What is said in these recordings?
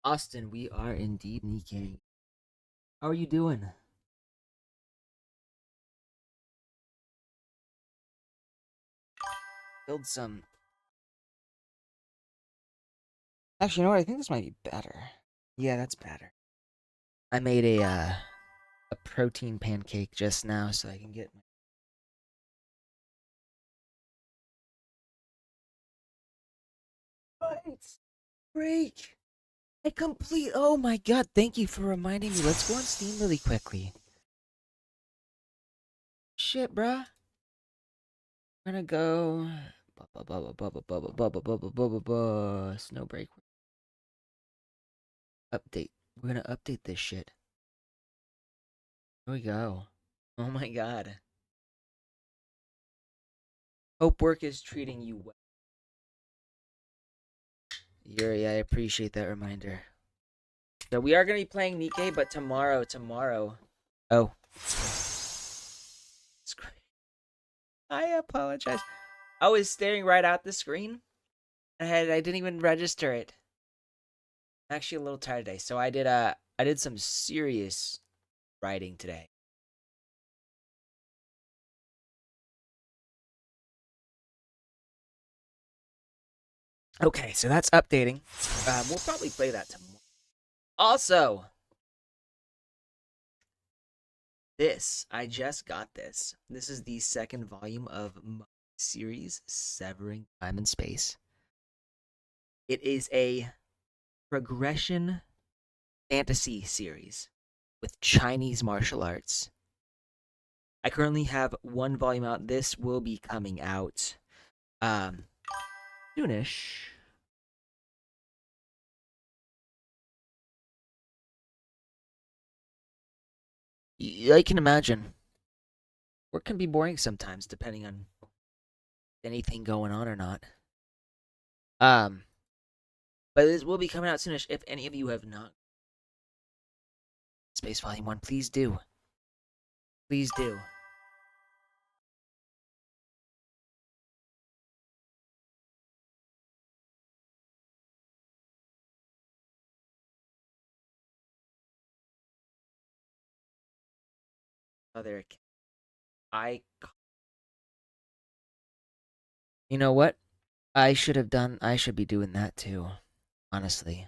Austin, we are indeed Nikkei. How are you doing? Build some. Actually, you know what? I think this might be better. Yeah, that's better. I made a protein pancake just now, so I can get my. Right. Break. I complete. Oh my god! Thank you for reminding me. Let's go on Steam really quickly. Shit, bruh. We're gonna go. Snowbreak. Update. We're gonna update this shit. Here we go. Oh my god. Hope work is treating you well. Yuri, I appreciate that reminder. So we are gonna be playing Nikkei, but tomorrow. Oh. I apologize. I was staring right at the screen. I didn't even register it. I'm actually a little tired today, so I did some serious writing today. Okay, so that's updating. We'll probably play that tomorrow. Also, I just got this. This is the second volume of my series, Severing Time and Space. It is a progression fantasy series with Chinese martial arts. I currently have one volume out. This will be coming out soonish. I can imagine. Work can be boring sometimes, depending on anything going on or not. Um, but this will be coming out soonish. If any of you have not Space Volume 1, please do. Please do. Other I You know what? I should be doing that too, honestly.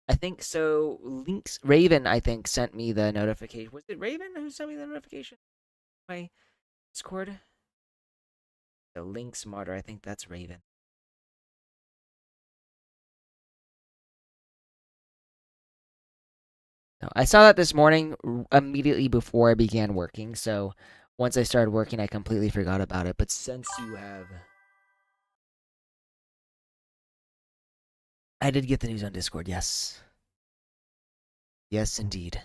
I think so. Links Raven, I think, sent me the notification. Was it Raven who sent me the notification? My Discord? The Link Smarter, I think that's Raven. No, I saw that this morning immediately before I began working, so once I started working, I completely forgot about it. But since you have. I did get the news on Discord, yes. Yes, indeed.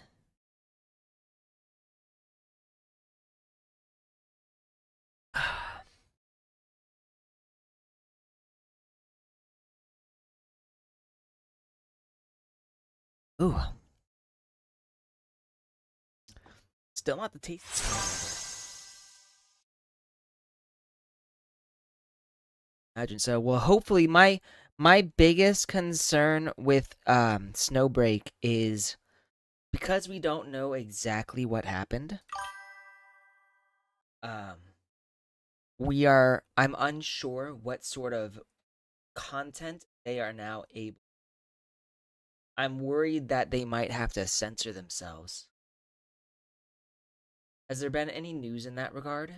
Ooh. Still not the taste. Imagine so. Well, hopefully my biggest concern with Snowbreak is because we don't know exactly what happened. Um I'm unsure what sort of content they are now able. I'm worried that they might have to censor themselves. Has there been any news in that regard?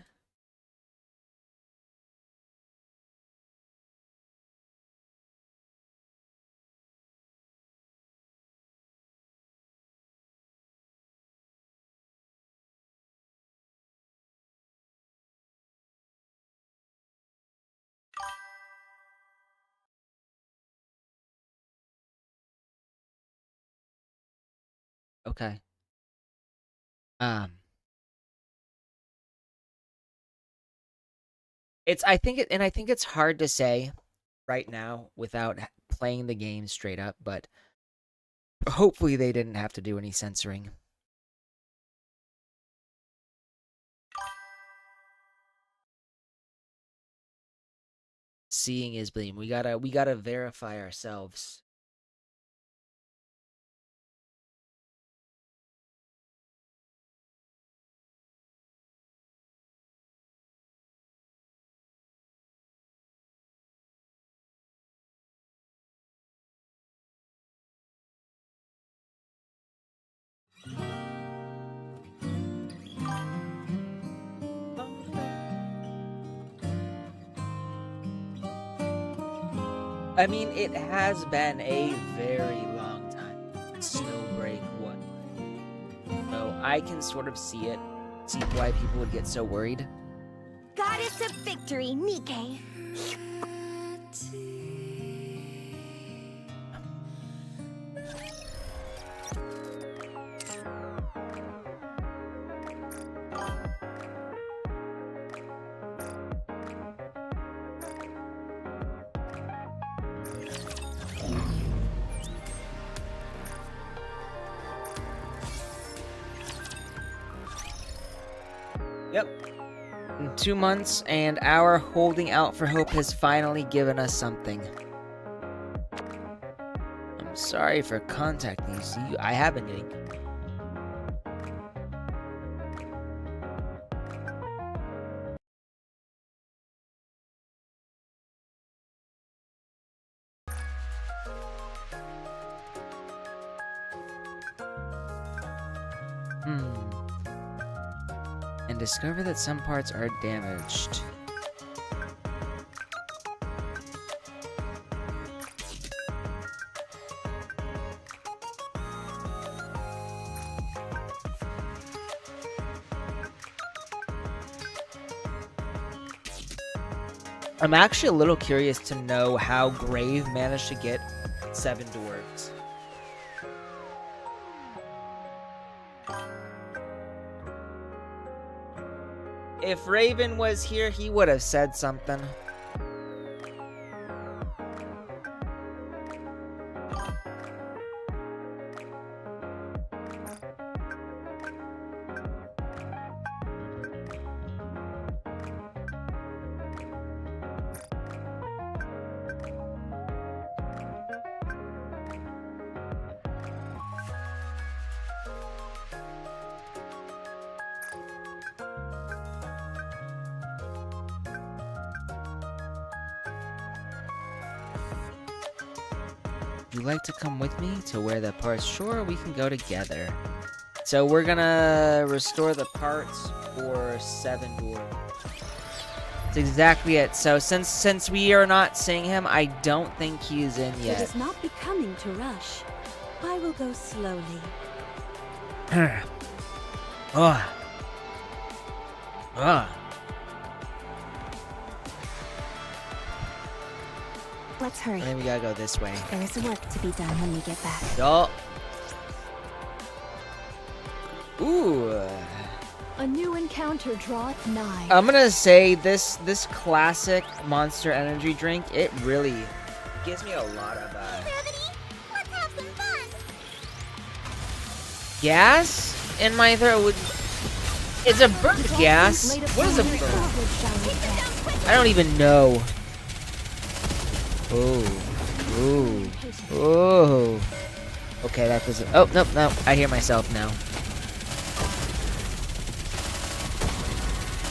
Okay. Um I think it's hard to say right now without playing the game straight up, but hopefully they didn't have to do any censoring. Seeing is believing. We gotta verify ourselves. I mean, it has been a very long time since Snowbreak was. So I can sort of see why people would get so worried. Goddess of Victory, Nike. Yep. In 2 months, and our holding out for hope has finally given us something. I'm sorry for contacting you. See, I have been getting. And discover that some parts are damaged. I'm actually a little curious to know how Grave managed to get 7 dwarves. If Raven was here, he would have said something. Would you like to come with me to where the parts? Sure, we can go together. So we're gonna restore the parts for 7 dwarves. That's exactly it. So since we are not seeing him, I don't think he's in yet. It is not becoming to rush. I will go slowly. Ugh. Ugh. Let's hurry. I think we gotta go this way. There is work to be done when we get back. Yup. Ooh. A new encounter draweth nigh. I'm gonna say this classic Monster Energy drink, it really gives me a lot of Let's have some fun. gas in my throat. It's a burp gas. What is a burp? I don't even know. Ooh. Ooh. Okay, that doesn't. Oh, nope, no. I hear myself now.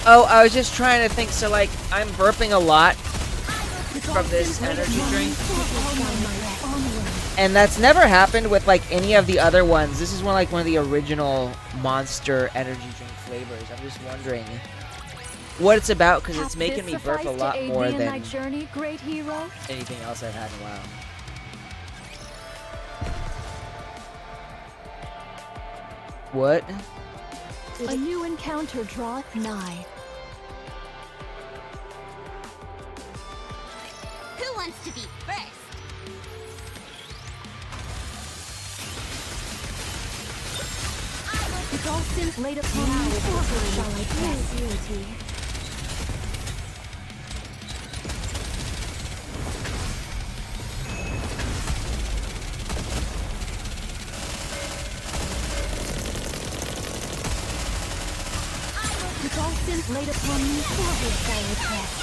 Oh, I was just trying to think. So, like, I'm burping a lot from this energy drink. And that's never happened with, like, any of the other ones. This is one of the original Monster energy drink flavors. I'm just wondering what it's about, because it's making me burp a lot more than anything else I've had in a while. What? A new encounter draweth nigh. Who wants to be first? With all sins laid upon me, forward shall I press unity. With all sins laid upon me, forward shall I press.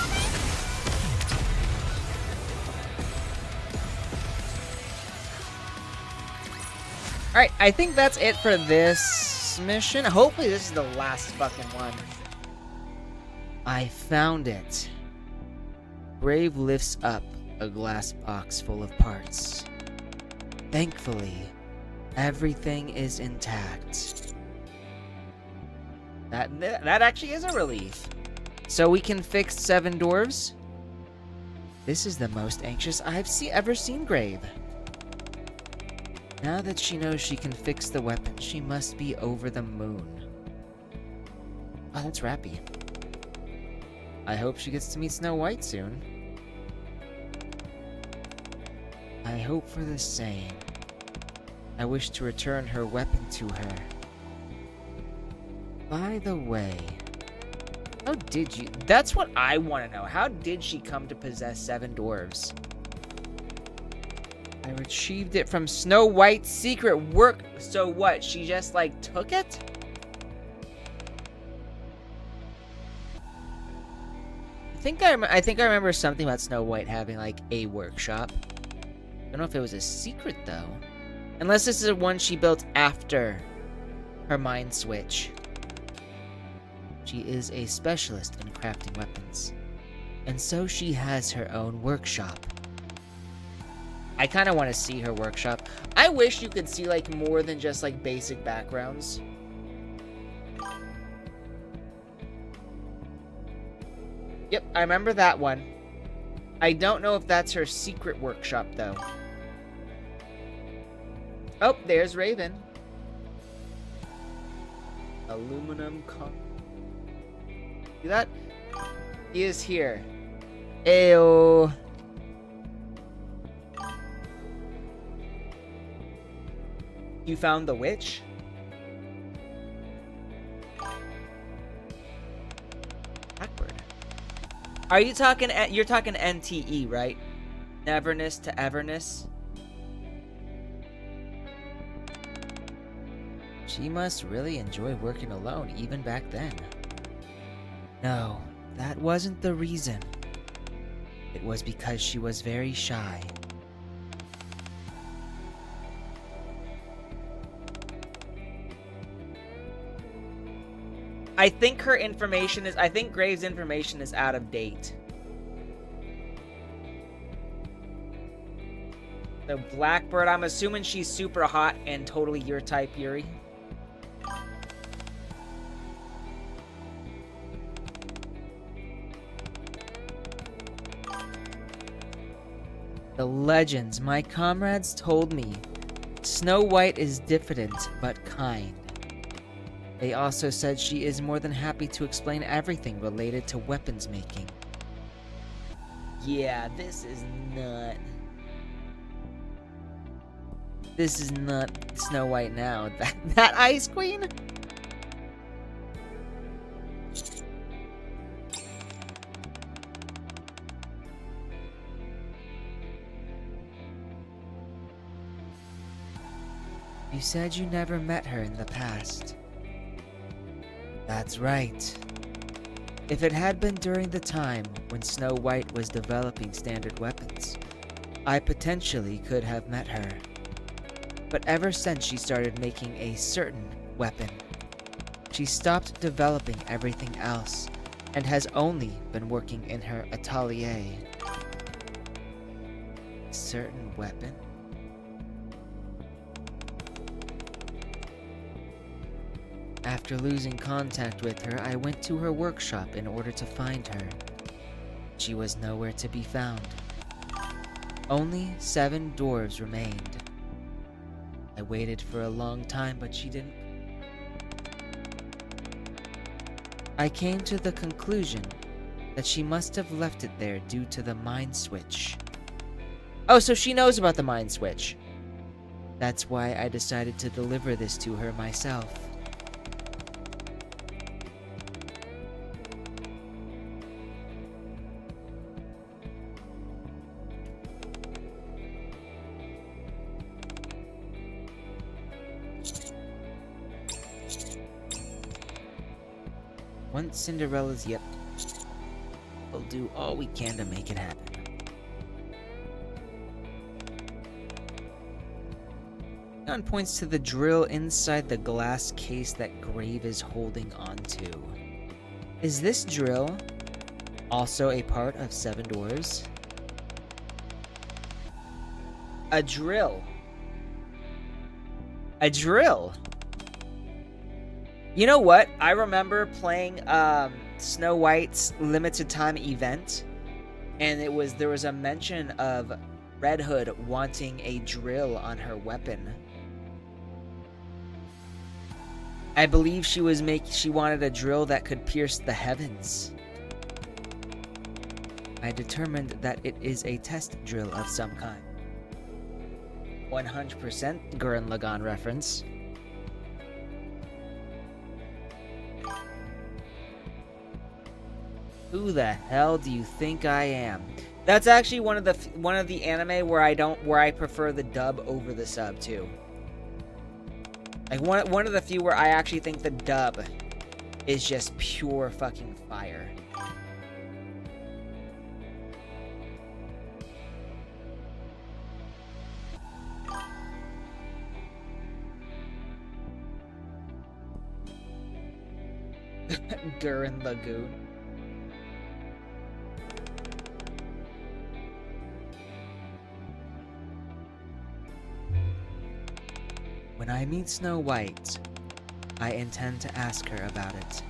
Alright, I think that's it for this mission. Hopefully this is the last fucking one. I found it. Brave lifts up a glass box full of parts. Thankfully, everything is intact. That actually is a relief. So we can fix 7 dwarves. This is the most anxious I've ever seen Grave. Now that she knows she can fix the weapon, she must be over the moon. Oh, that's Rappy. I hope she gets to meet Snow White soon. I hope for the same. I wish to return her weapon to her. By the way, how did you... That's what I want to know. How did she come to possess 7 dwarves? I retrieved it from Snow White's secret work. So what? She just, like, took it? I think I remember something about Snow White having, like, a workshop. I don't know if it was a secret, though. Unless this is the one she built after her mind switch. She is a specialist in crafting weapons. And so she has her own workshop. I kind of want to see her workshop. I wish you could see, like, more than just, like, basic backgrounds. Yep, I remember that one. I don't know if that's her secret workshop, though. Oh, there's Raven. Aluminum con... See that? He is here. Ayo. You found the witch? Blackbird. Are you talking... You're talking NTE, right? Neverness to Everness? She must really enjoy working alone, even back then. No, that wasn't the reason. It was because she was very shy. I think Graves' information is out of date. The Blackbird, I'm assuming she's super hot and totally your type, Yuri. The legends, my comrades told me. Snow White is diffident, but kind. They also said she is more than happy to explain everything related to weapons making. Yeah, this is not Snow White now. That Ice Queen? You said you never met her in the past. That's right. If it had been during the time when Snow White was developing standard weapons, I potentially could have met her. But ever since she started making a certain weapon, she stopped developing everything else and has only been working in her atelier. Certain weapon? After losing contact with her, I went to her workshop in order to find her. She was nowhere to be found. Only 7 dwarves remained. I waited for a long time, but she didn't. I came to the conclusion that she must have left it there due to the mind switch. Oh, so she knows about the mind switch. That's why I decided to deliver this to her myself. Once Cinderella's, yep. We'll do all we can to make it happen. Leon points to the drill inside the glass case that Grave is holding onto. Is this drill also a part of 7 Dwarves? A drill. A drill. You know what? I remember playing Snow White's limited time event, And there was a mention of Red Hood wanting a drill on her weapon. I believe she wanted a drill that could pierce the heavens. I determined that it is a test drill of some kind. 100% Gurren Lagann reference. Who the hell do you think I am? That's actually one of the anime where I prefer the dub over the sub too. Like one of the few where I actually think the dub is just pure fucking fire. Gurren Lagoon. When I meet Snow White, I intend to ask her about it.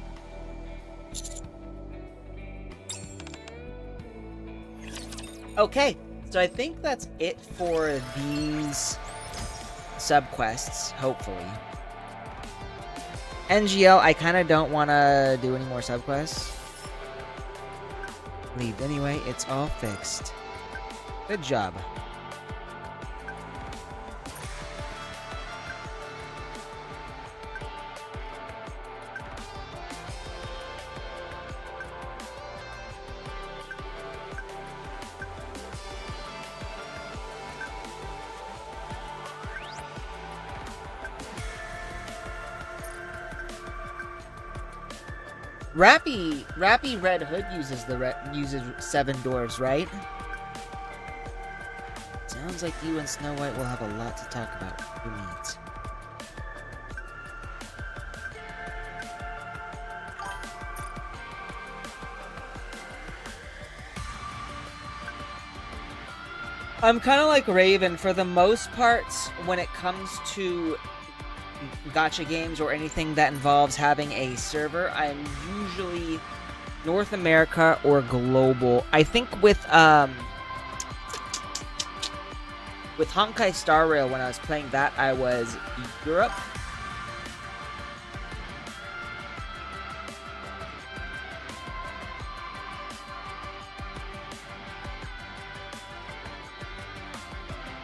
Okay, so I think that's it for these subquests, hopefully. NGL, I kind of don't want to do any more subquests. Leave anyway, it's all fixed. Good job. Rappy Red Hood uses 7 doors, right? Sounds like you and Snow White will have a lot to talk about when you meet. I'm kind of like Raven for the most part when it comes to gacha games or anything that involves having a server. I'm usually North America or global. I think with Honkai Star Rail, when I was playing that, I was Europe.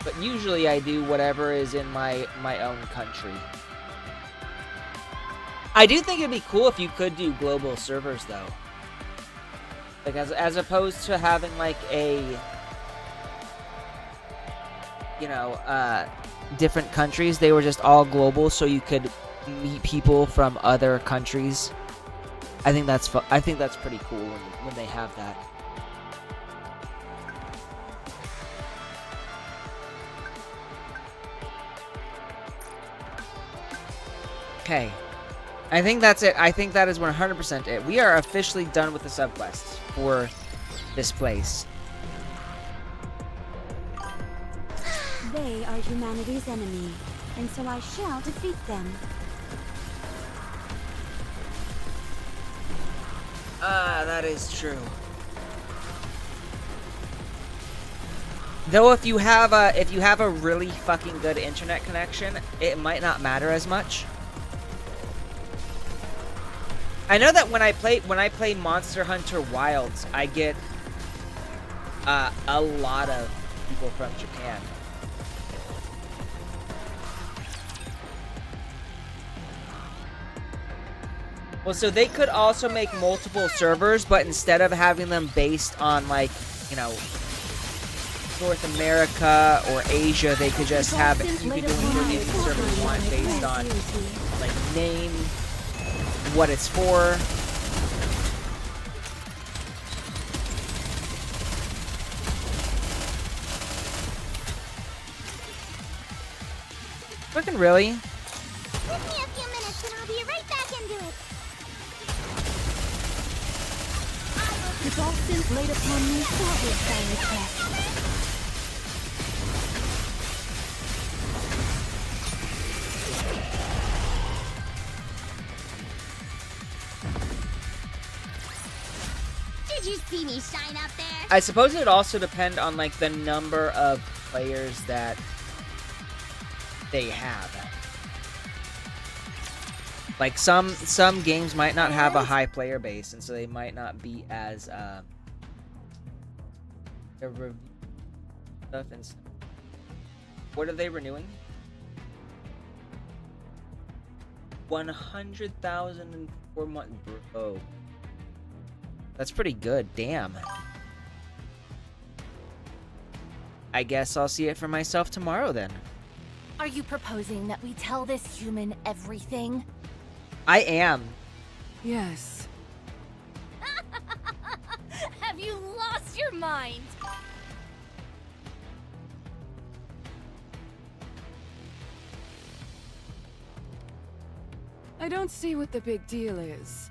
But usually I do whatever is in my own country. I do think it'd be cool if you could do global servers, though. Like, as opposed to having, like, a... You know, different countries. They were just all global, so you could meet people from other countries. I think that's pretty cool when they have that. Okay. I think that's it. I think that is 100% it. We are officially done with the subquests for this place. They are humanity's enemy, and so I shall defeat them. Ah, that is true. Though if you have a really fucking good internet connection, it might not matter as much. I know that when I play Monster Hunter Wilds, I get a lot of people from Japan. Well, so they could also make multiple servers, but instead of having them based on, like, you know, North America or Asia, they could just have, you could do any server you want based on, like, name, what it's for. Fucking really? Give me a few minutes and I'll be right back into it. With all sins laid upon me, forward thy request. Did you see me sunny shine up there? I suppose it would also depend on like the number of players that they have. Like some games might not have a high player base, and so they might not be as stuff and stuff. What are they renewing? 100,000 in 4 months, bro. That's pretty good. Damn. I guess I'll see it for myself tomorrow then. Are you proposing that we tell this human everything? I am. Yes. Have you lost your mind? I don't see what the big deal is.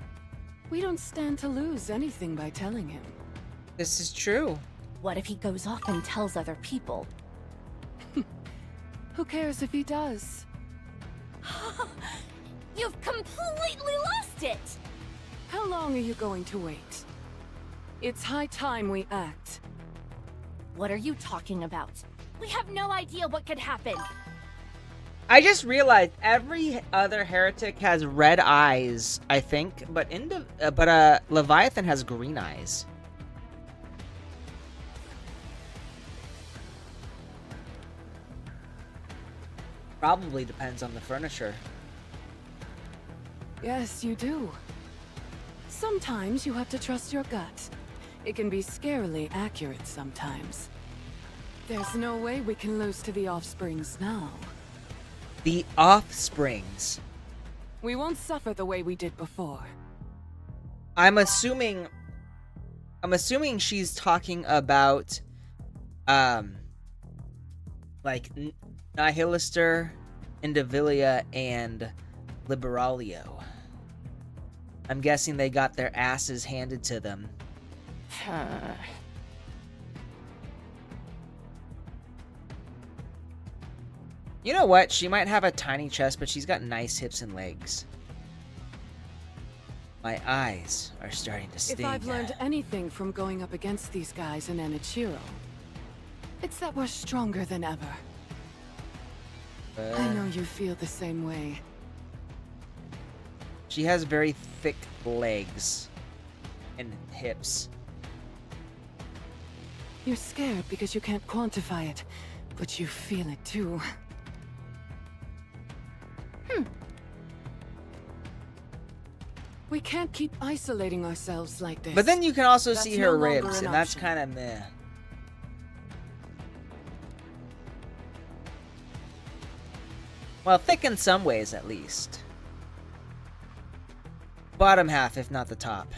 We don't stand to lose anything by telling him. This is true. What if he goes off and tells other people? Who cares if he does? You've completely lost it! How long are you going to wait? It's high time we act. What are you talking about? We have no idea what could happen. I just realized every other heretic has red eyes, I think, but Leviathan has green eyes. Probably depends on the furniture. Yes, you do. Sometimes you have to trust your gut. It can be scarily accurate sometimes. There's no way we can lose to the Offsprings now. The Offsprings. We won't suffer the way we did before. I'm assuming she's talking about like Nihilister, Indivilia, and Liberalio. I'm guessing they got their asses handed to them. You know what? She might have a tiny chest, but she's got nice hips and legs. My eyes are starting to sting. If I've learned anything from going up against these guys in Enichiro, it's that we're stronger than ever. I know you feel the same way. She has very thick legs and hips. You're scared because you can't quantify it, but you feel it too. We can't keep isolating ourselves like this. But then you can also That's see no her longer ribs, an and that's option. kind of meh. Well, thick in some ways, at least. Bottom half, if not the top.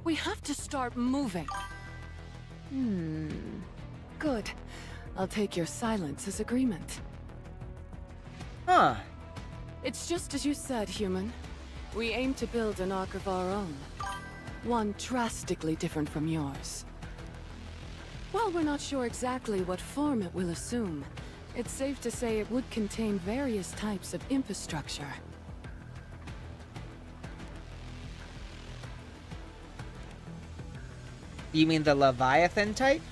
We have to start moving. Good. I'll take your silence as agreement. Huh. It's just as you said, human. We aim to build an ark of our own. One drastically different from yours. While we're not sure exactly what form it will assume, it's safe to say it would contain various types of infrastructure. You mean the Leviathan type?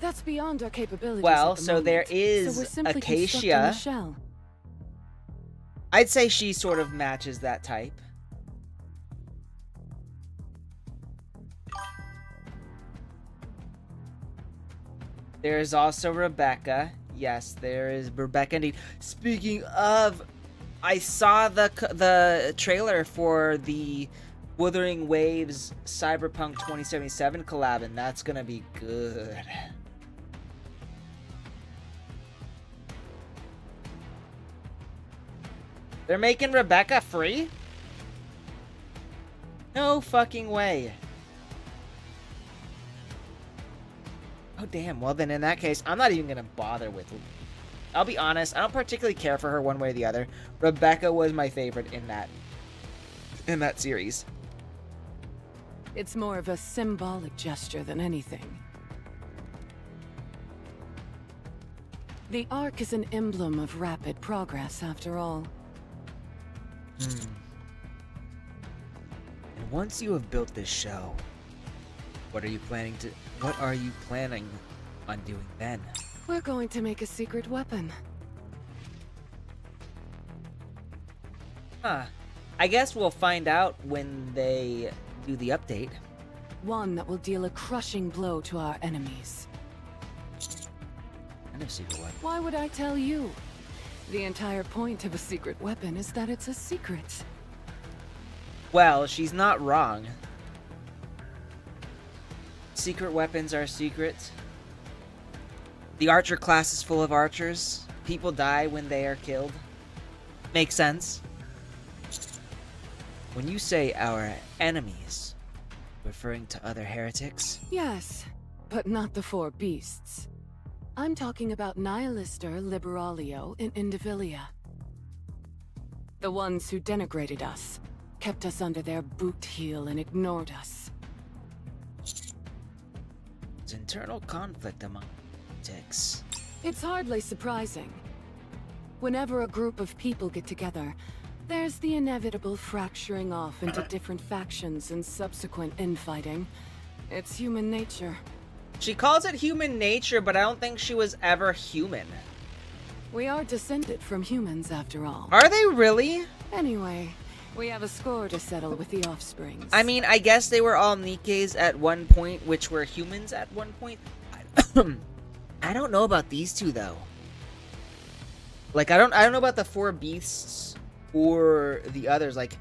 That's beyond our capabilities Well, at the so there moment, is so we're simply constructing Acacia. a shell. I'd say she sort of matches that type. There is also Rebecca. Yes, there is Rebecca indeed. Speaking of, I saw the trailer for the Wuthering Waves Cyberpunk 2077 collab, and that's gonna be good. They're making Rebecca free? No fucking way. Oh, damn. Well, then in that case, I'm not even going to bother with... I'll be honest. I don't particularly care for her one way or the other. Rebecca was my favorite in that series. It's more of a symbolic gesture than anything. The Ark is an emblem of rapid progress, after all. And once you have built this shell, what are you planning on doing then? We're going to make a secret weapon. Huh. I guess we'll find out when they do the update. One that will deal a crushing blow to our enemies. Kind of secret weapon. Why would I tell you? The entire point of a secret weapon is that it's a secret. Well, she's not wrong. Secret weapons are secret. The archer class is full of archers. People die when they are killed. Makes sense. When you say our enemies, referring to other heretics? Yes, but not the four beasts. I'm talking about Nihilister, Liberalio, and Indivilia. The ones who denigrated us, kept us under their boot heel and ignored us. There's internal conflict among heretics. It's hardly surprising. Whenever a group of people get together, there's the inevitable fracturing off into different factions and subsequent infighting. It's human nature. She calls it human nature, but I don't think she was ever human. We are descended from humans, after all. Are they really? Anyway, we have a score to settle with the offsprings. I mean, I guess they were all Nikkes at one point, which were humans at one point. I don't know about these two, though. Like, I don't know about the four beasts or the others. Like,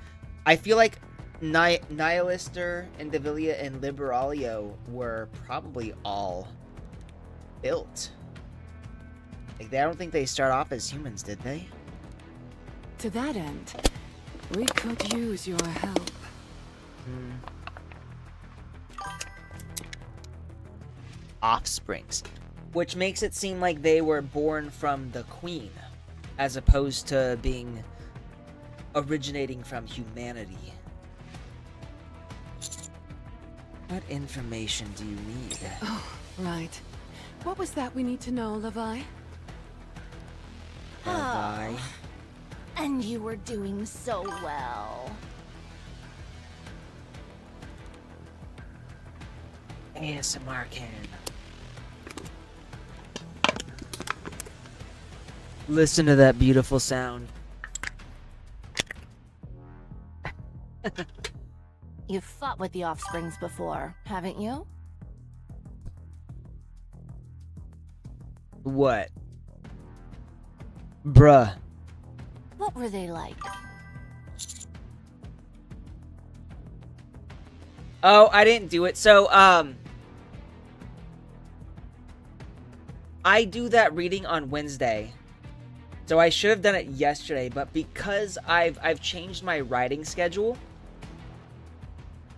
I feel like Nihilister, Indivilia, and Liberalio were probably all built. Like, I don't think they start off as humans, did they? To that end, we could use your help. Offsprings. Which makes it seem like they were born from the queen, as opposed to being originating from humanity. What information do you need? Oh, right. What was that we need to know, Levi? Levi? And you were doing so well. ASMR can. Listen to that beautiful sound. You've fought with the offsprings before, haven't you? What? Bruh. What were they like? Oh, I didn't do it. So, I do that reading on Wednesday. So I should have done it yesterday, but because I've changed my writing schedule,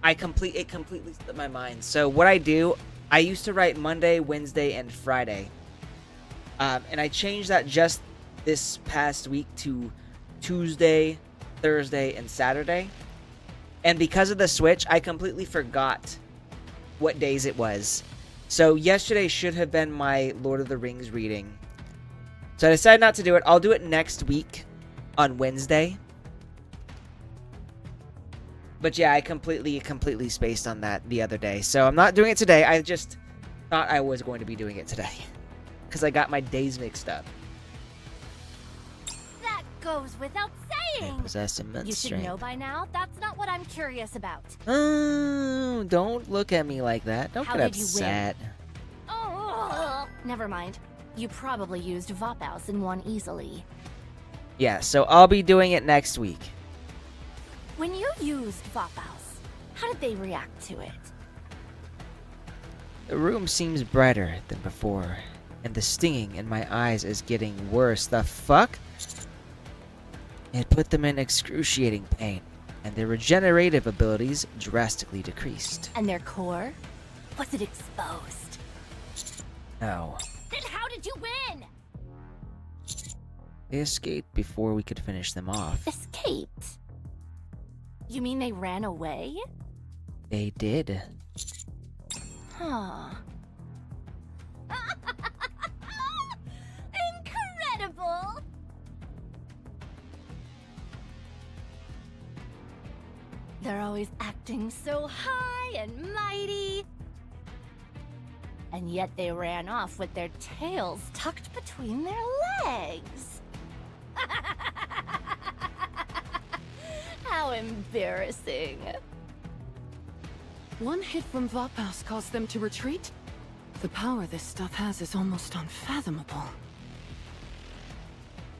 it completely slipped my mind. So what I do, I used to write Monday, Wednesday, and Friday. And I changed that just this past week to Tuesday, Thursday, and Saturday. And because of the switch, I completely forgot what days it was. So yesterday should have been my Lord of the Rings reading. So I decided not to do it. I'll do it next week on Wednesday. But yeah, I completely spaced on that the other day. So I'm not doing it today. I just thought I was going to be doing it today. Because I got my days mixed up. That goes without saying. Possess immense You should strength. know by now. That's not what I'm curious about. Oh, don't look at me like that. Don't How get did you win? upset. Oh, never mind. You probably used Vapaus and won easily. Yeah, so I'll be doing it next week. When you used Vapaus, how did they react to it? The room seems brighter than before, and the stinging in my eyes is getting worse. The fuck? It put them in excruciating pain, and their regenerative abilities drastically decreased. And their core? Was it exposed? No. Then how did you win? They escaped before we could finish them off. Escaped? You mean they ran away? They did. Huh. They're always acting so high and mighty. And yet they ran off with their tails tucked between their legs. How embarrassing. One hit from Vapaus caused them to retreat? The power this stuff has is almost unfathomable.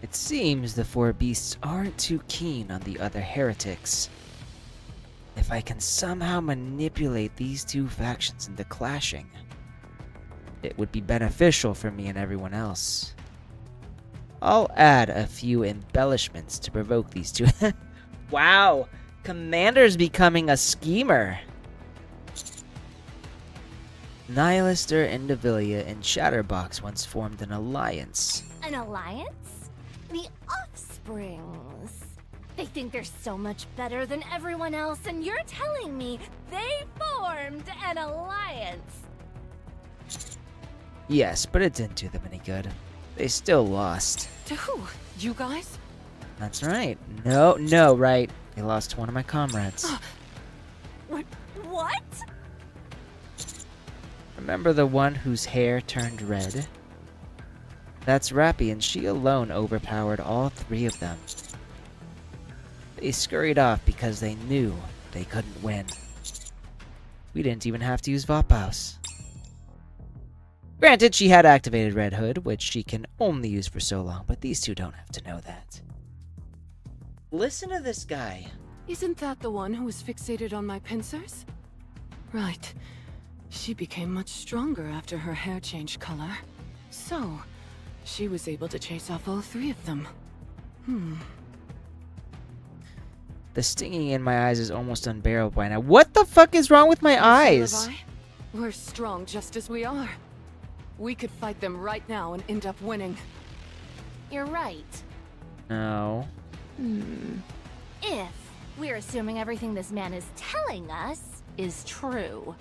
It seems the four beasts aren't too keen on the other heretics. If I can somehow manipulate these two factions into clashing, it would be beneficial for me and everyone else. I'll add a few embellishments to provoke these two. Wow! Commander's becoming a schemer! Nihilister, Endovilia, and Chatterbox once formed an alliance. An alliance? The Offsprings. They think they're so much better than everyone else, and you're telling me they formed an alliance? Yes, but it didn't do them any good. They still lost. To who? You guys? That's right. No, right. They lost to one of my comrades. What? Remember the one whose hair turned red? That's Rappy, and she alone overpowered all three of them. They scurried off because they knew they couldn't win. We didn't even have to use Vapaus. Granted, she had activated Red Hood, which she can only use for so long, but these two don't have to know that. Listen to this guy. Isn't that the one who was fixated on my pincers? Right. She became much stronger after her hair changed color. So, she was able to chase off all three of them. The stinging in my eyes is almost unbearable by now. What the fuck is wrong with my eyes? Levi, we're strong just as we are. We could fight them right now and end up winning. You're right. No. If we're assuming everything this man is telling us is true.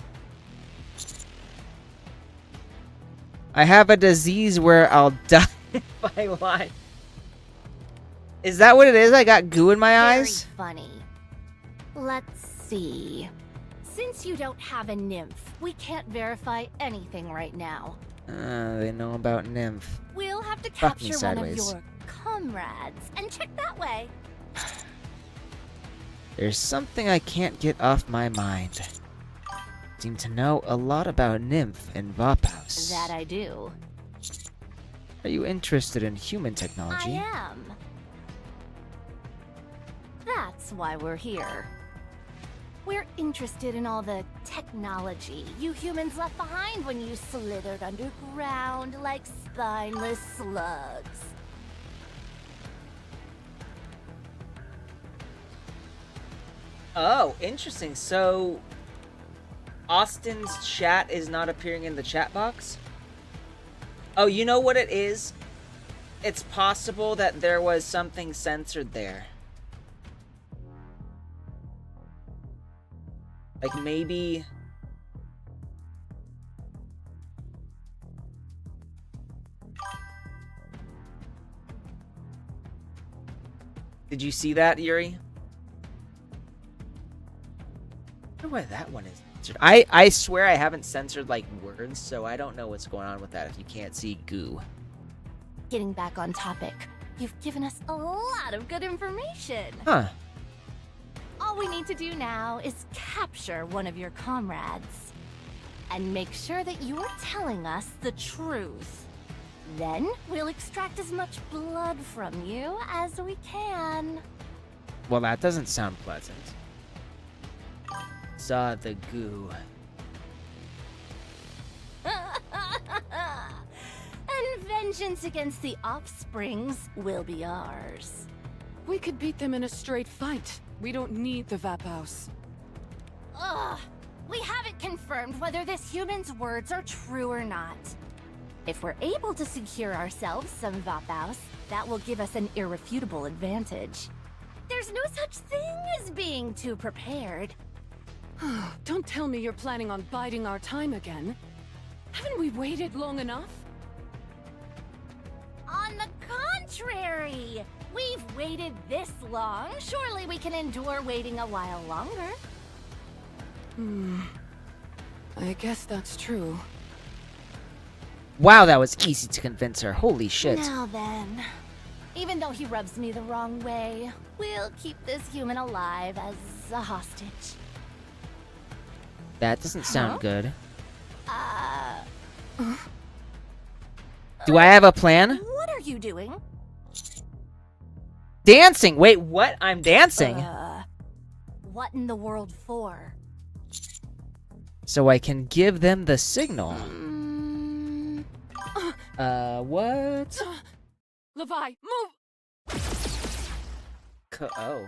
I have a disease where I'll die if I lie. Is that what it is? I got goo in my eyes? Very funny. Let's see. Since you don't have a nymph, we can't verify anything right now. They know about Nymph. We'll have to Fuck me capture one of sideways. your comrades and check that way. There's something I can't get off my mind. Seem to know a lot about Nymph and Vapaus. That I do. Are you interested in human technology? I am. That's why we're here. We're interested in all the technology you humans left behind when you slithered underground like spineless slugs. Oh, interesting. So, Austin's chat is not appearing in the chat box? Oh, you know what it is? It's possible that there was something censored there. Like maybe... Did you see that, Yuri? I wonder why that one is censored. I swear I haven't censored like words, so I don't know what's going on with that if you can't see goo. Getting back on topic, you've given us a lot of good information. Huh. All we need to do now is capture one of your comrades. And make sure that you're telling us the truth. Then we'll extract as much blood from you as we can. Well, that doesn't sound pleasant. Saw the goo. And vengeance against the Offsprings will be ours. We could beat them in a straight fight. We don't need the Vapaus. Ugh! We haven't confirmed whether this human's words are true or not. If we're able to secure ourselves some Vapaus, that will give us an irrefutable advantage. There's no such thing as being too prepared. Don't tell me you're planning on biding our time again. Haven't we waited long enough? On the contrary, We've waited this long. Surely we can endure waiting a while longer. I guess that's true. Wow, that was easy to convince her. Holy shit. Now then, even though he rubs me the wrong way, we'll keep this human alive as a hostage. That doesn't sound good. Uh, Do I have a plan? what are you doing? Dancing! Wait, what? I'm dancing? What in the world for? So I can give them the signal. What? Levi, move! Oh.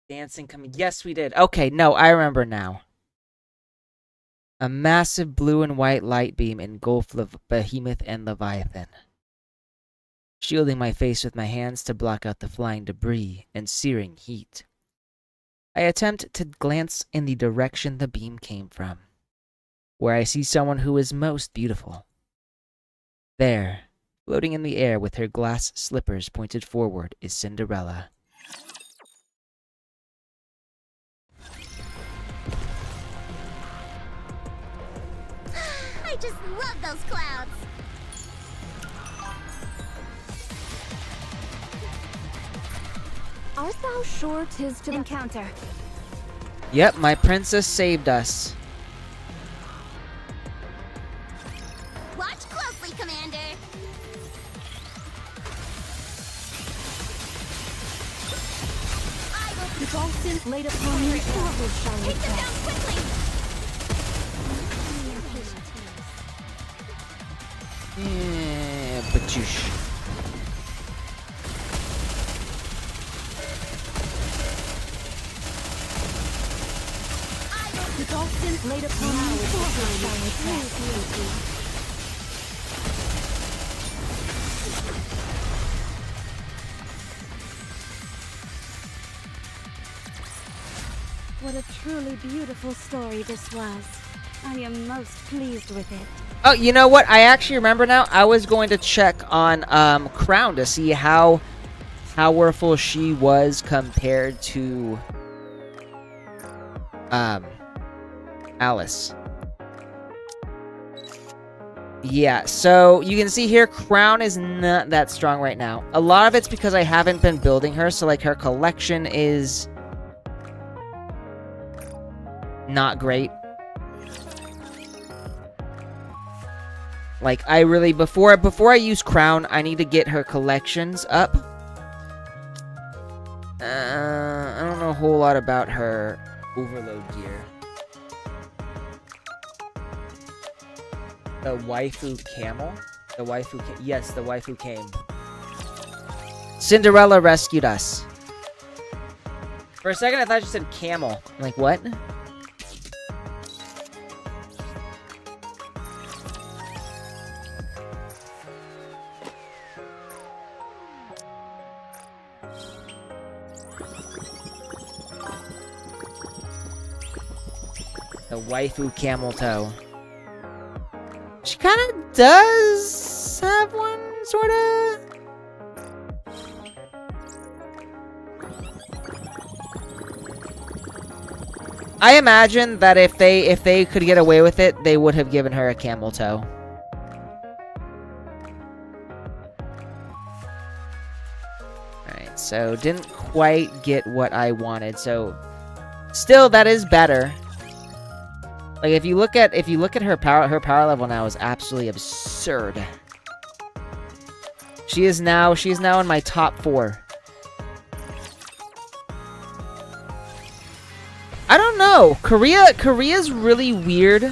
Dancing coming. Yes, we did. Okay, no, I remember now. A massive blue and white light beam engulfed Behemoth and Leviathan, shielding my face with my hands to block out the flying debris and searing heat. I attempt to glance in the direction the beam came from, where I see someone who is most beautiful. There, floating in the air with her glass slippers pointed forward, is Cinderella. I just love those clouds. Art thou sure 'tis to Encounter. Yep, my princess saved us. Watch closely, Commander. I will The dolphin laid upon me forward shall we take them press. down quickly. Batouche. The dolphin laid upon me forward shall we press. What a truly beautiful story this was. I am most pleased with it. Oh, you know what? I actually remember now. I was going to check on Crown to see how powerful she was compared to Alice. Yeah, so you can see here Crown is not that strong right now. A lot of it's because I haven't been building her, so like her collection is not great. Like, I really, before I use Crown, I need to get her collections up. I don't know a whole lot about her overload gear. The waifu camel? The waifu yes, the waifu came. Cinderella rescued us. For a second, I thought you said camel. I'm like, what? The waifu camel toe. She kind of does have one, sort of. I imagine that if they could get away with it, they would have given her a camel toe. Alright, so didn't quite get what I wanted, so still that is better. Like if you look at her power level now is absolutely absurd. She is now in my top 4. I don't know. Korea's really weird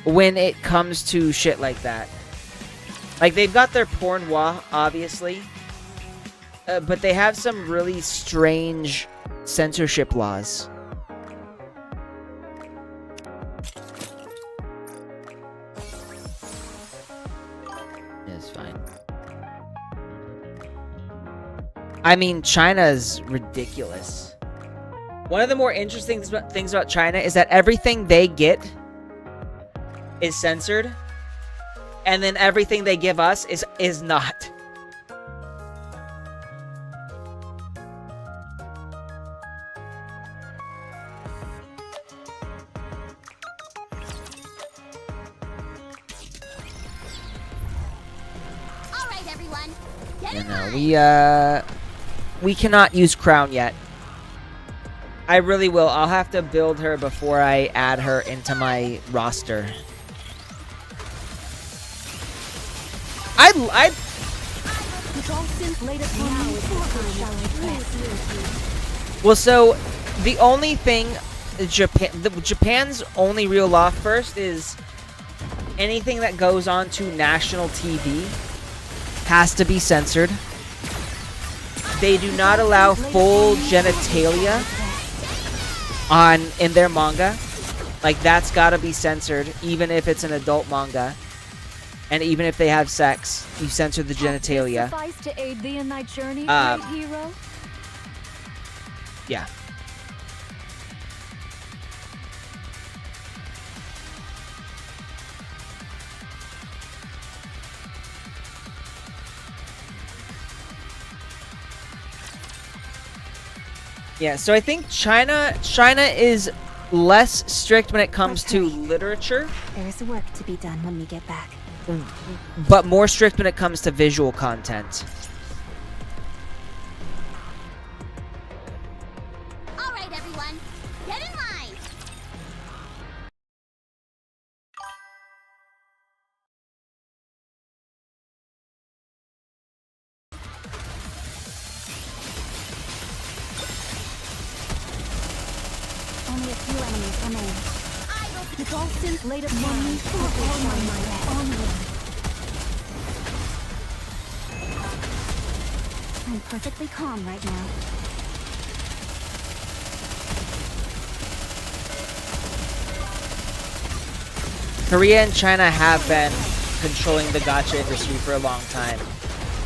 when it comes to shit like that. Like they've got their porn wa, obviously. But they have some really strange censorship laws. It's fine. I mean, China's ridiculous. One of the more interesting things about China is that everything they get is censored, and then everything they give us is not. everyone. Get You in know, line. we cannot use Crown yet. I really will. I'll have to build her before I add her into my roster. I well, so the only thing Japan's only real law first is anything that goes on to national TV has to be censored. They do not allow full genitalia in their manga. Like, that's gotta be censored, even if it's an adult manga. And even if they have sex, you censor the genitalia. Suffice to aid thee in thy journey, Um, great hero. Yeah. Yeah, so I think China is less strict when it comes to literature, There is work to be done when we get back. but more strict when it comes to visual content. All right, everyone. Get in line. Only a few enemies remain. The Dolphins laid upon me for all my might. Onward. I'm perfectly calm right now. Korea and China have been controlling the gacha industry for a long time.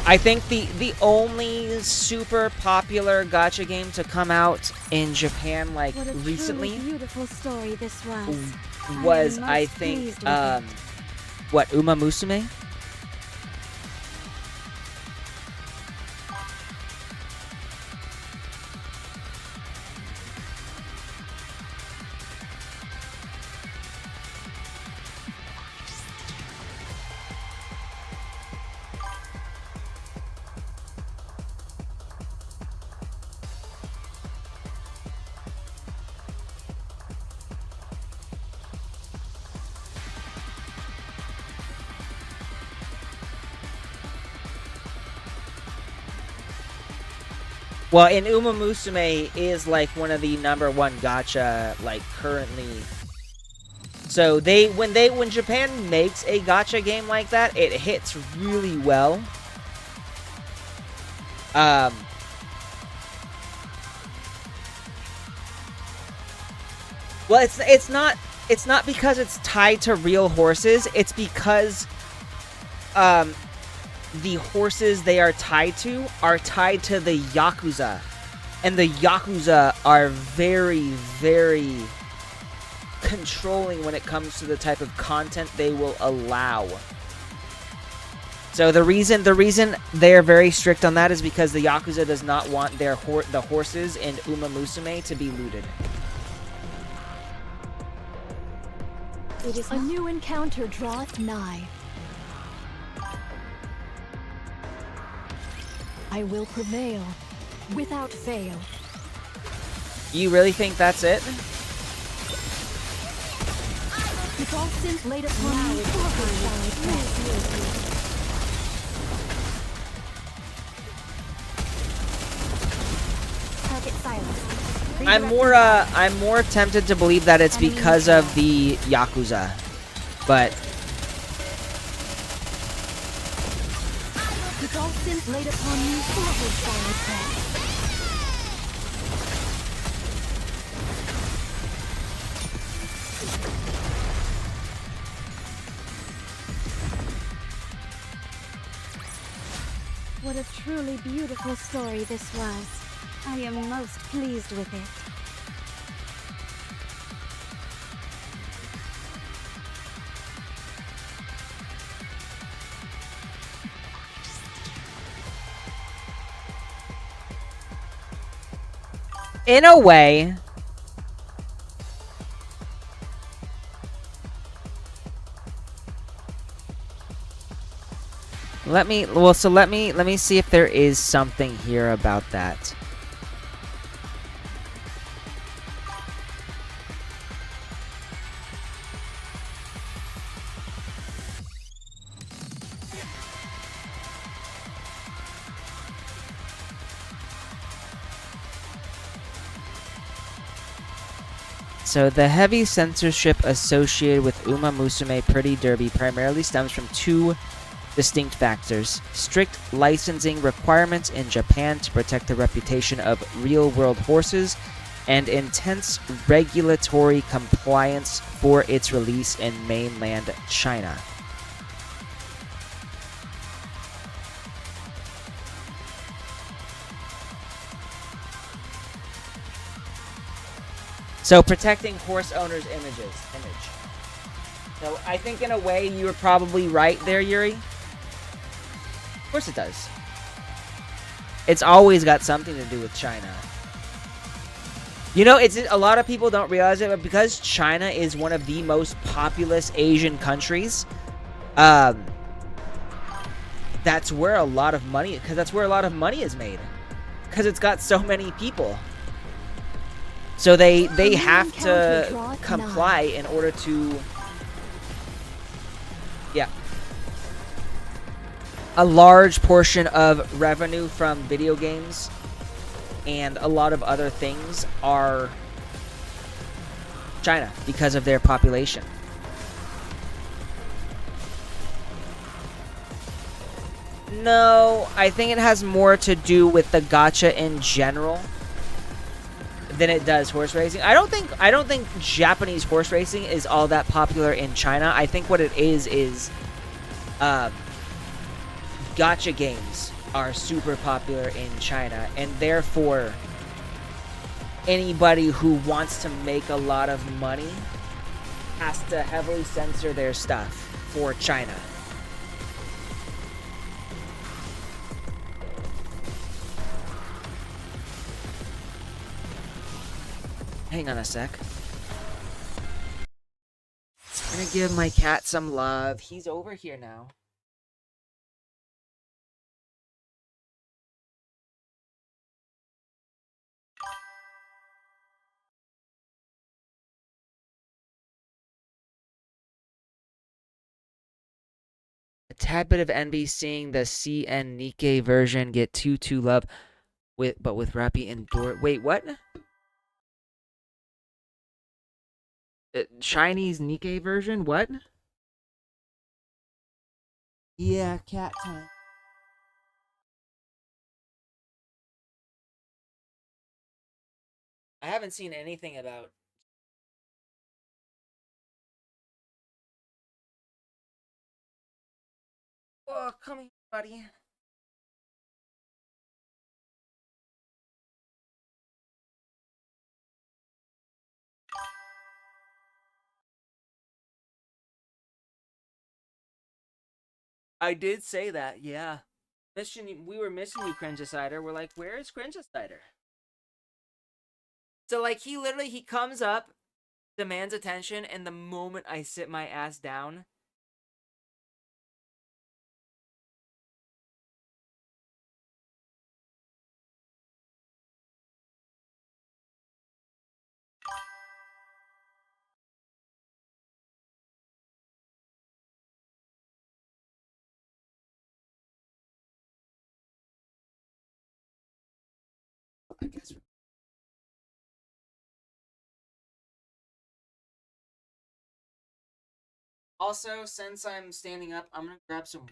I think the only super popular gacha game to come out in Japan, like, What a recently, truly beautiful story this was. was, am I most think, pleased with it. what, Uma Musume? Well, and Uma Musume is like one of the #1 gacha, like, currently. So when Japan makes a gacha game like that, it hits really well. Well, it's not because it's tied to real horses. It's because the horses they are tied to the Yakuza. And the Yakuza are very, very controlling when it comes to the type of content they will allow. So the reason they're very strict on that is because the Yakuza does not want the horses in Uma Musume to be looted. It is A new encounter draweth nigh. I will prevail, without fail. You really think that's it? The Dolphins laid upon me forward shall I press. target silence. I'm more tempted to believe that it's because of the Yakuza. But The Dolphins laid upon me forward shall I press. What a truly beautiful story this was. I am most pleased with it. in a way, Let me see if there is something here about that. So the heavy censorship associated with Uma Musume Pretty Derby primarily stems from two distinct factors: strict licensing requirements in Japan to protect the reputation of real-world horses, and intense regulatory compliance for its release in mainland China. So protecting horse owners' image. So I think in a way you were probably right there, Yuri. Of course it does. It's always got something to do with China. You know, it's a lot of people don't realize it, but because China is one of the most populous Asian countries, that's where a lot of money is made. Because it's got so many people. So they have to comply in order to... Yeah. A large portion of revenue from video games and a lot of other things are China because of their population. No, I think it has more to do with the gacha in general than it does horse racing. I don't think Japanese horse racing is all that popular in China. I think what it is gacha games are super popular in China, and therefore anybody who wants to make a lot of money has to heavily censor their stuff for China. Hang on a sec. I'm gonna give my cat some love. He's over here now. A tad bit of envy seeing the CN Nikkei version get 2-2 love with Rappy and Dor. Wait, what? Chinese Nikkei version? What? Yeah, cat time. I haven't seen anything about... Oh, come here, buddy. I did say that, yeah. We were missing you, Cringicider. We're like, where is Cringicider? So, like, he comes up, demands attention, and the moment I sit my ass down... I guess... Also, since I'm standing up, I'm gonna grab some...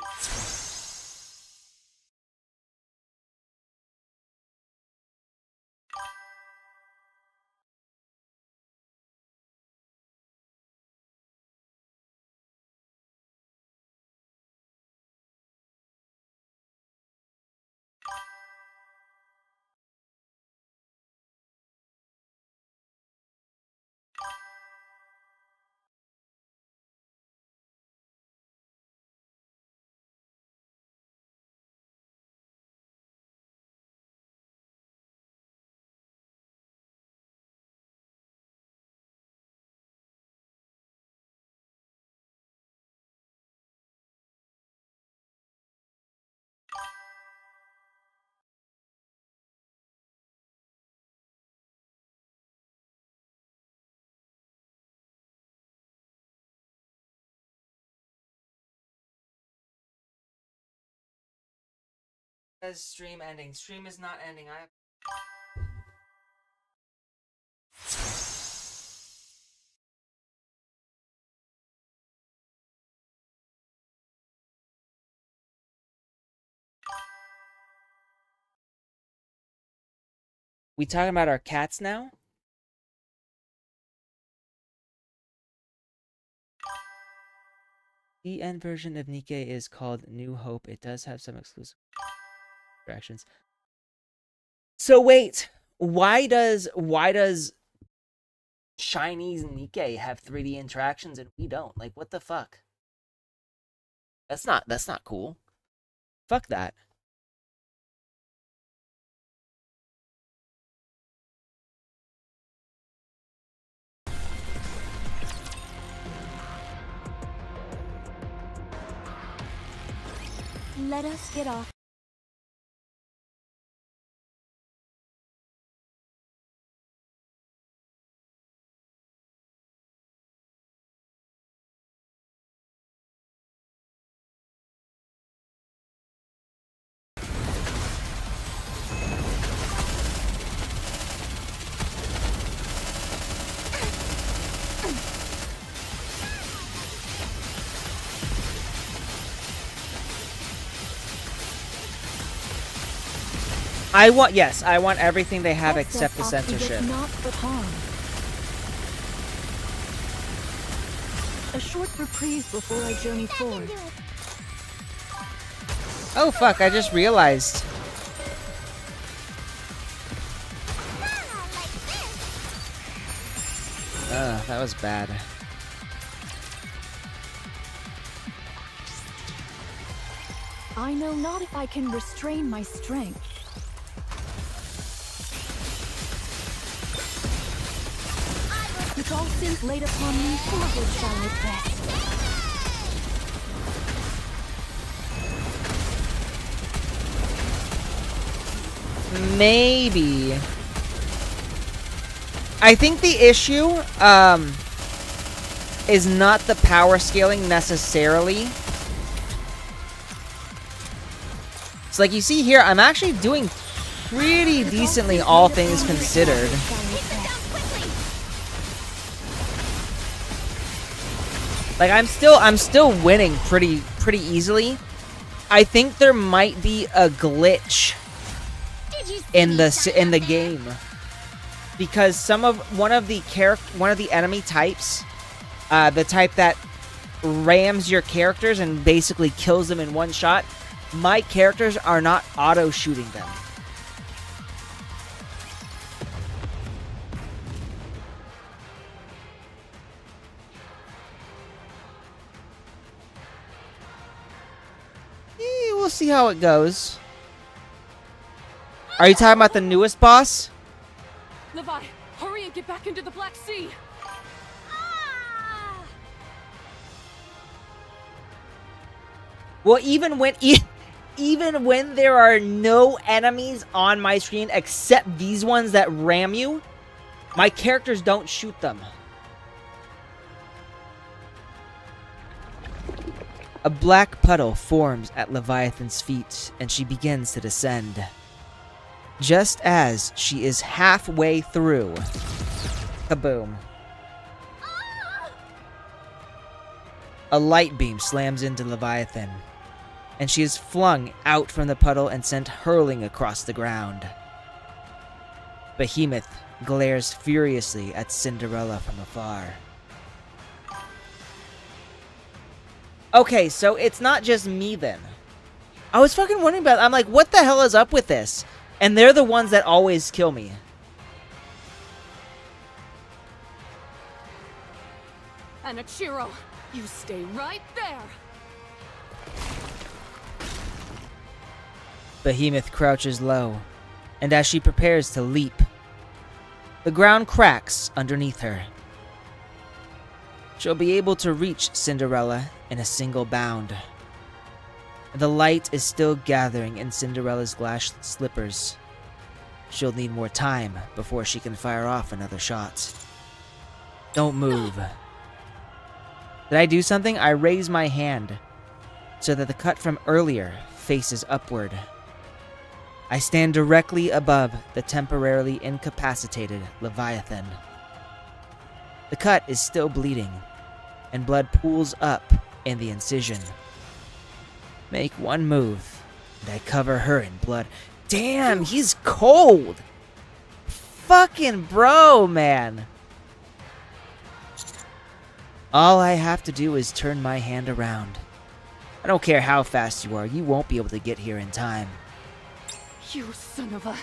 says stream ending. Stream is not ending. We talking about our cats now? The end version of Nikke is called New Hope. It does have some exclusive interactions. So wait, why does Chinese Nikke have 3D interactions and we don't? Like, what the fuck? That's not cool. Fuck that. Let us get off. I want everything they have except the Excess oxygen censorship. does not but harm. A short reprieve before I journey forward. Oh fuck, I just realized. That was bad. I know not if I can restrain my strength. With all sins laid upon me, forward shall I press. Maybe. I think the issue is not the power scaling necessarily. It's like you see here, I'm actually doing pretty decently, all things considered. Like I'm still winning pretty easily. I think there might be a glitch in the game because one of the enemy types, the type that rams your characters and basically kills them in one shot, my characters are not auto shooting them. We'll see how it goes. Are you talking about the newest boss? Levi, hurry and get back into the Black Sea! Well, even when there are no enemies on my screen except these ones that ram you, my characters don't shoot them. A black puddle forms at Leviathan's feet, and she begins to descend. Just as she is halfway through, kaboom. A light beam slams into Leviathan, and she is flung out from the puddle and sent hurling across the ground. Behemoth glares furiously at Cinderella from afar. Okay, so it's not just me then. I was fucking wondering about it. I'm like, what the hell is up with this? And they're the ones that always kill me. Anichiro, you stay right there! Behemoth crouches low, and as she prepares to leap, the ground cracks underneath her. She'll be able to reach Cinderella in a single bound. The light is still gathering in Cinderella's glass slippers. She'll need more time before she can fire off another shot. Don't move. Did I do something? I raise my hand so that the cut from earlier faces upward. I stand directly above the temporarily incapacitated Leviathan. The cut is still bleeding, and blood pools up in the incision. Make one move, and I cover her in blood. Damn, he's cold! Fucking bro, man! All I have to do is turn my hand around. I don't care how fast you are, you won't be able to get here in time. You son of a...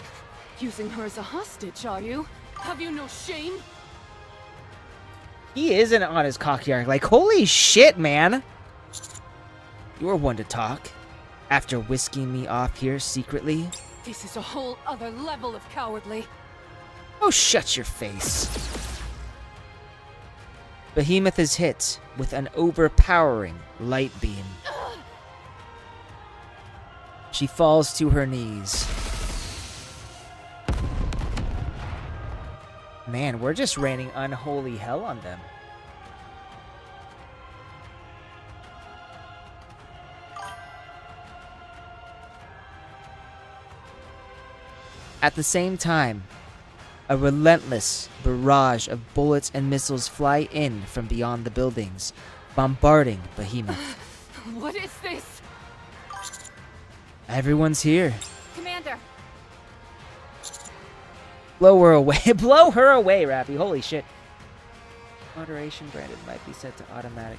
Using her as a hostage, are you? Have you no shame? He isn't on his cocky arc. Like, holy shit, man! You're one to talk. After whisking me off here secretly. This is a whole other level of cowardly. Oh, shut your face. Behemoth is hit with an overpowering light beam. She falls to her knees. Man, we're just raining unholy hell on them. At the same time, a relentless barrage of bullets and missiles fly in from beyond the buildings, bombarding Behemoth. What is this? Everyone's here. Commander! Blow her away. Blow her away, Rappy. Holy shit. Moderation granted might be set to automatic.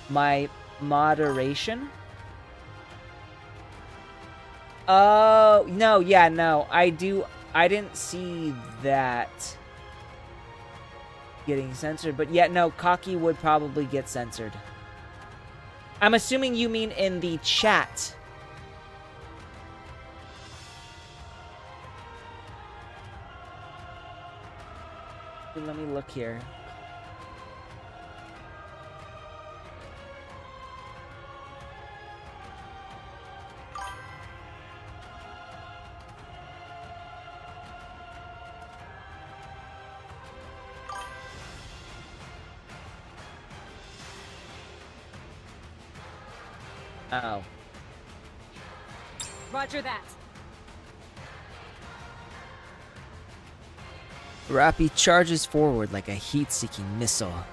My moderation? Oh, no, yeah, no. I didn't see that getting censored, but yeah, no, cocky would probably get censored. I'm assuming you mean in the chat. Let me look here. Oh. Roger that. Rappy charges forward like a heat-seeking missile.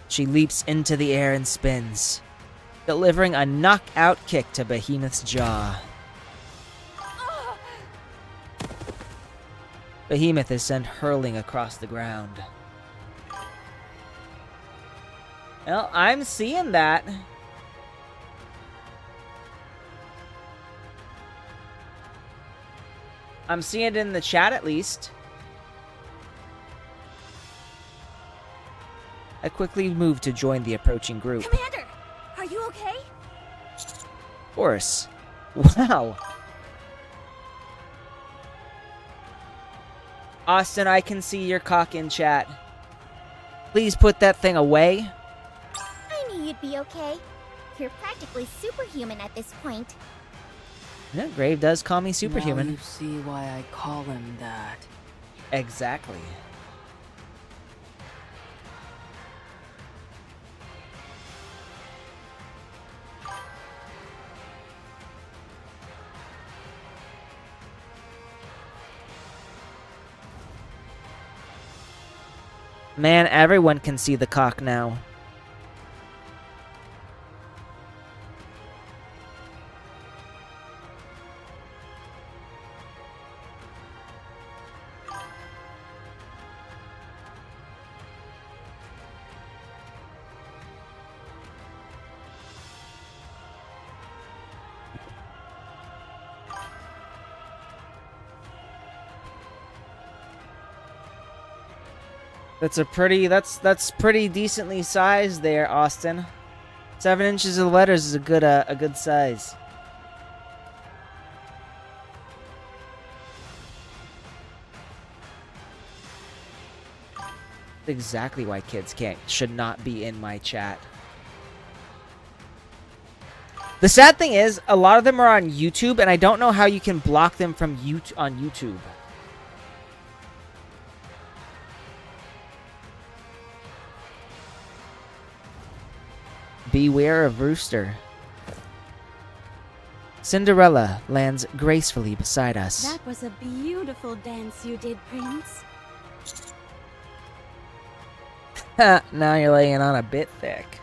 She leaps into the air and spins, delivering a knockout kick to Behemoth's jaw. Behemoth is sent hurling across the ground. Well, I'm seeing that. I'm seeing it in the chat at least. I quickly moved to join the approaching group. Commander, are you okay? Of course. Wow. Austin, I can see your cock in chat. Please put that thing away. I knew you'd be okay. You're practically superhuman at this point. Yeah, Grave does call me superhuman. Now you see why I call him that. Exactly. Man, everyone can see the cock now. That's pretty decently sized there, Austin. 7 inches of letters is a good size. That's exactly why kids should not be in my chat. The sad thing is, a lot of them are on YouTube, and I don't know how you can block them from on YouTube. Beware of Rooster. Cinderella lands gracefully beside us. That was a beautiful dance you did, Prince. Now you're laying on a bit thick.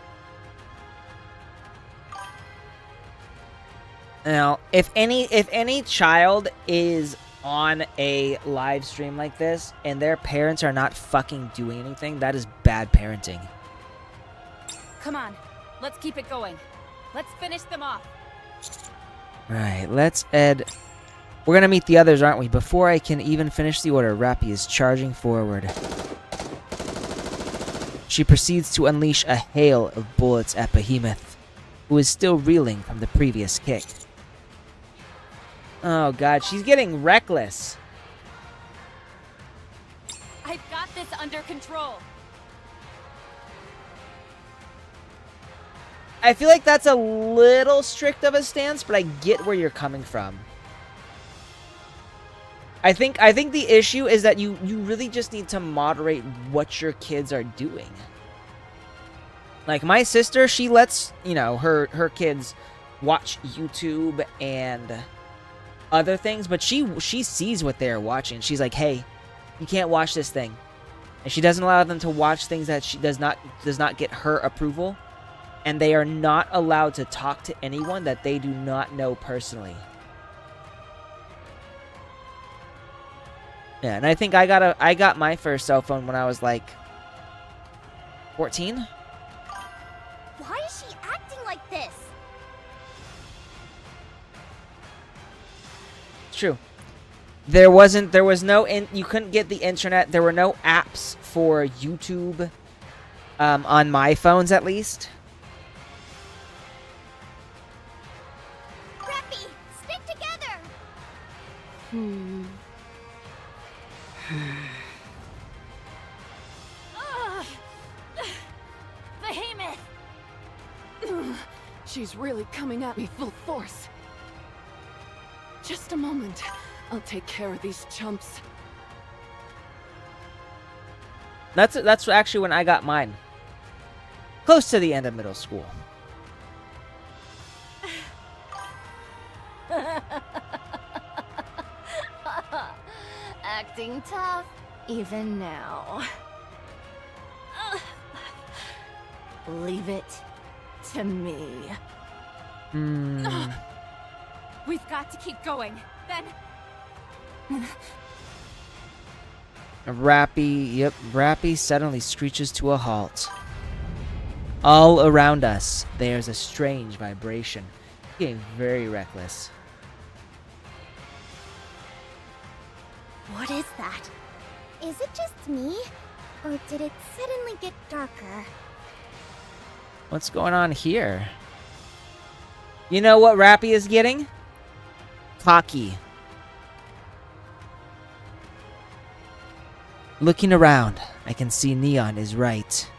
Now, if any child is on a live stream like this and their parents are not fucking doing anything, that is bad parenting. Come on, let's keep it going. Let's finish them off. Right, let's Ed. We're gonna meet the others, aren't we? Before I can even finish the order, Rappy is charging forward. She proceeds to unleash a hail of bullets at Behemoth, who is still reeling from the previous kick. Oh god, she's getting reckless. I've got this under control. I feel like that's a little strict of a stance, but I get where you're coming from. I think the issue is that you really just need to moderate what your kids are doing. Like my sister, she lets, you know, her kids watch YouTube and other things, but she sees what they're watching. She's like, "Hey, you can't watch this thing." And she doesn't allow them to watch things that she does not get her approval. And they are not allowed to talk to anyone that they do not know personally. Yeah, and I think I got my first cell phone when I was like 14. Why is she acting like this? It's true. There was no you couldn't get the internet. There were no apps for YouTube on my phones at least. Rappy, stick together! Behemoth! She's really coming at me full force. Just a moment. I'll take care of these chumps. That's actually when I got mine. Close to the end of middle school. Acting tough, even now. Leave it to me. We've got to keep going. Then Rappy suddenly screeches to a halt. All around us, there's a strange vibration, getting very reckless. What is that? Is it just me? Or did it suddenly get darker? What's going on here? You know what Rappy is getting? Cocky. Looking around, I can see Neon is right.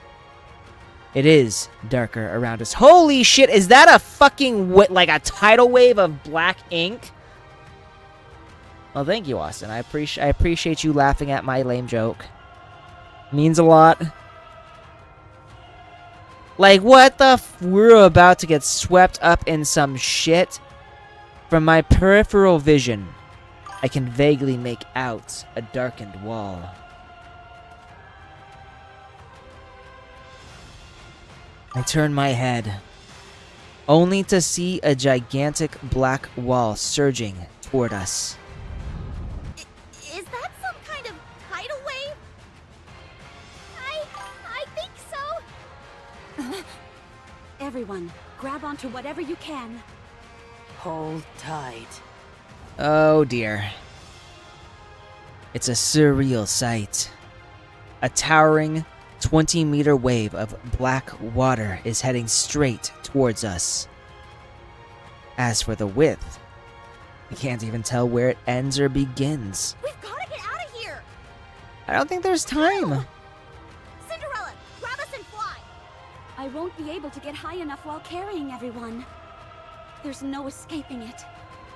It is darker around us. Holy shit, is that a fucking like a tidal wave of black ink? Well, thank you, Austin. I appreciate you laughing at my lame joke. Means a lot. Like, what the we're about to get swept up in some shit. From my peripheral vision, I can vaguely make out a darkened wall. I turn my head, only to see a gigantic black wall surging toward us. Is that some kind of tidal wave? I think so. Everyone, grab onto whatever you can. hold tight. Oh dear. It's a surreal sight. A towering 20-meter wave of black water is heading straight towards us. As for the width, we can't even tell where it ends or begins. We've got to get out of here! I don't think there's time. Cinderella, grab us and fly! I won't be able to get high enough while carrying everyone. There's no escaping it.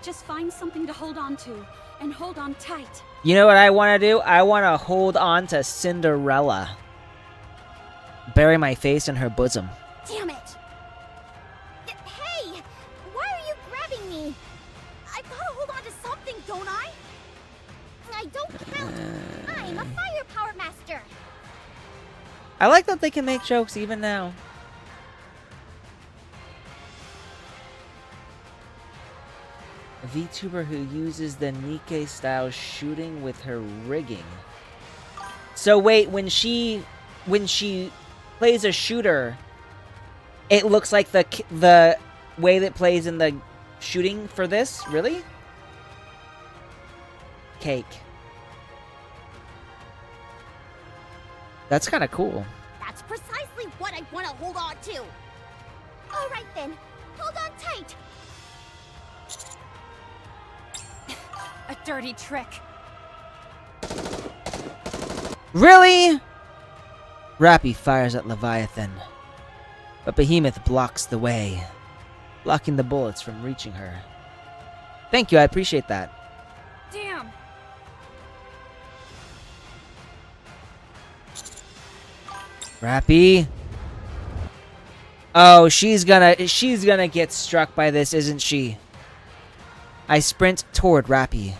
Just find something to hold on to, and hold on tight. You know what I want to do? I want to hold on to Cinderella. Bury my face in her bosom. Damn it! Hey! Why are you grabbing me? faster! I like that they can make jokes even now. A VTuber who uses the Nikkei style shooting with her rigging. So wait, when she plays a shooter, it looks like the way that plays in the shooting for this? Really? Cake. That's kind of cool. That's precisely what I want to hold on to! Alright then, hold on tight! A dirty trick. Really? Rappy fires at Leviathan, but Behemoth blocks the way, blocking the bullets from reaching her. Thank you, I appreciate that. Damn. Rappy. Oh, she's gonna get struck by this, isn't she? I sprint toward Rappy,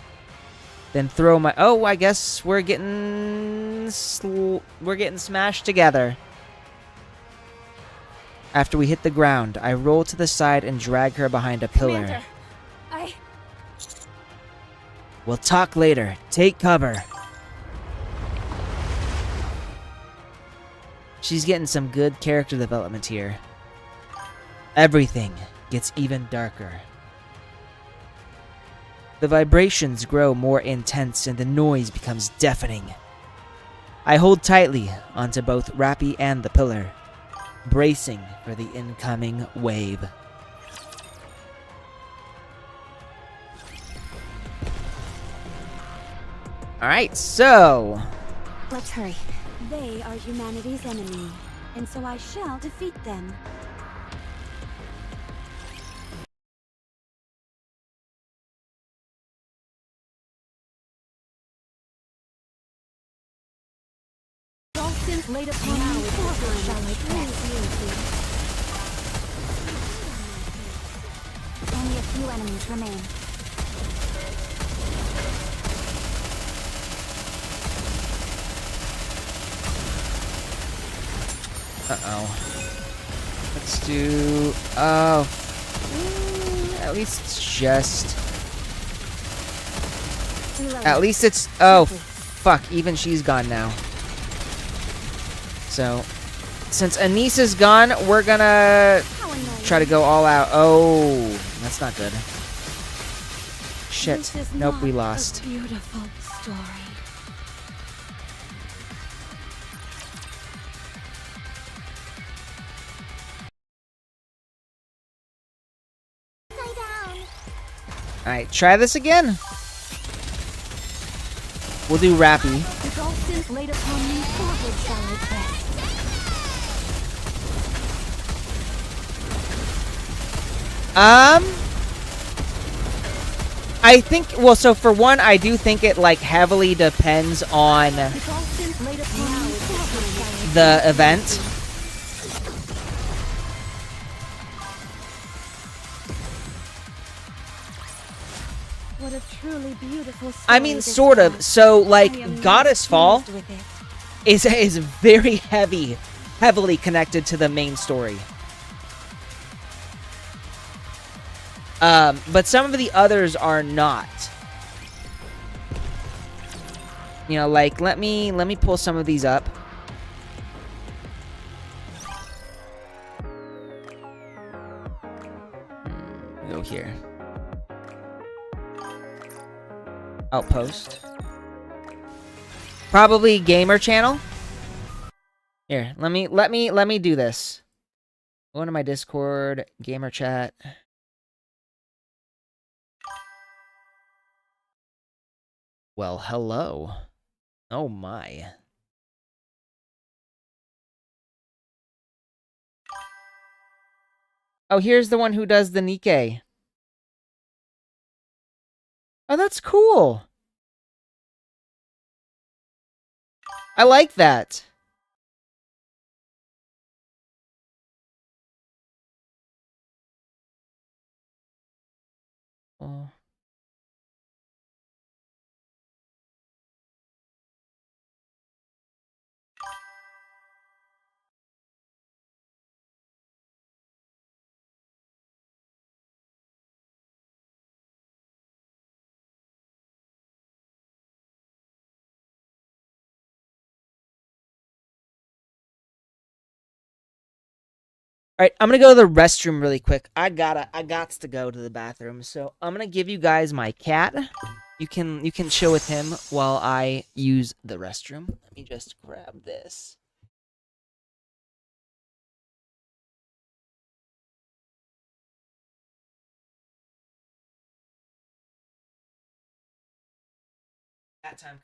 then throw my. Oh, I guess we're getting smashed together. After we hit the ground, I roll to the side and drag her behind a pillar. Commander, We'll talk later. Take cover. She's getting some good character development here. Everything gets even darker. The vibrations grow more intense and the noise becomes deafening. I hold tightly onto both Rappy and the pillar, bracing for the incoming wave. Alright, so... Let's hurry. They are humanity's enemy, and so I shall defeat them. All sins laid upon me, forward shall I press. Only a few enemies remain. Uh-oh. Let's do... Oh. At least it's just... At least it's... Oh, fuck. Even she's gone now. So, since Anise is gone, we're gonna try to go all out. Oh, that's not good. Shit. Nope, we lost. Beautiful story. Alright, try this again. We'll do Rappy. With all sins laid upon me, forward shall I press. I think, well, so for one, I do think it, like, heavily depends on With all sins laid upon me, forward shall I the event. What a truly beautiful story. I mean, this sort of. was. So, I like, am Goddess not Fall pleased with it. is very heavily connected to the main story. But some of the others are not. You know, like, let me pull some of these up. Go here. Outpost. Probably gamer channel. Here, let me do this. Go into my Discord, gamer chat. Well, hello. Oh my. Oh, here's the one who does the Nikkei. Oh, that's cool. I like that. Oh. All right, I'm gonna go to the restroom really quick. I got to go to the bathroom, so I'm gonna give you guys my cat. You can chill with him while I use the restroom. Let me just grab this. That time.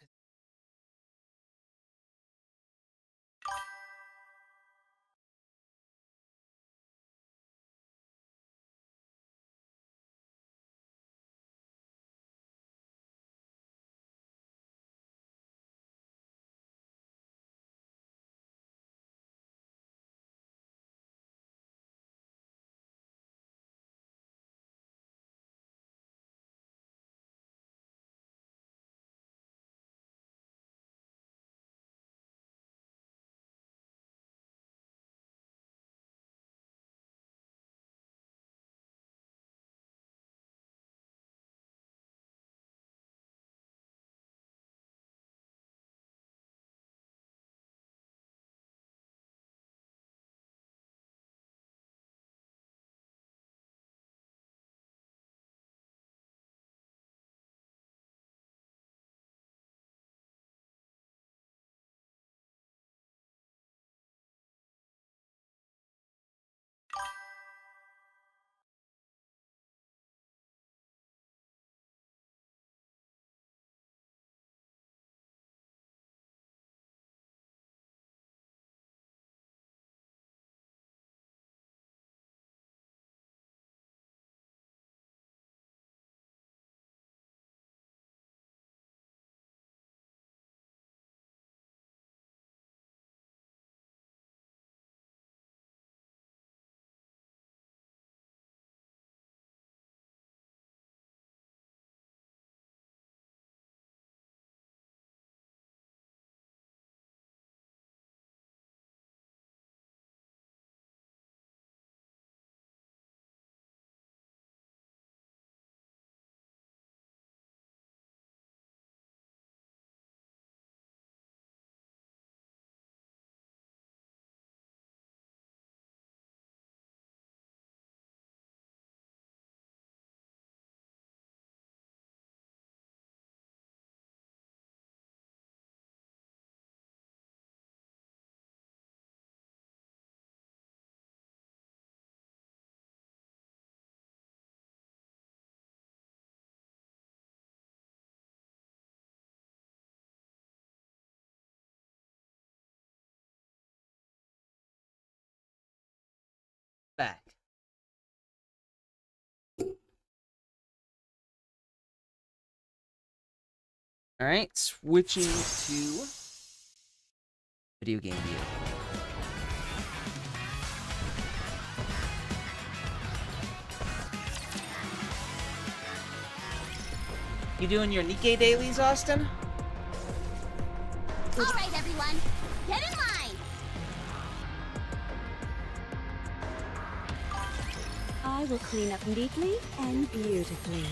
Back. All right, switching to video game view. You doing your Nikkei dailies, Austin? All right, everyone, get in line. I will clean up neatly and beautifully.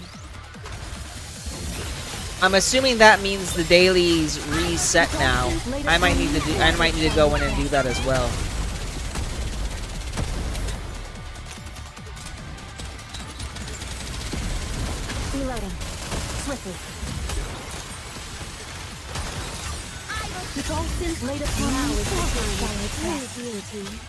I'm assuming that means the dailies reset now. I might need to go in and do that as well. Reloading. Swiftly. With all sins laid upon Now me, is the time. silent True beauty.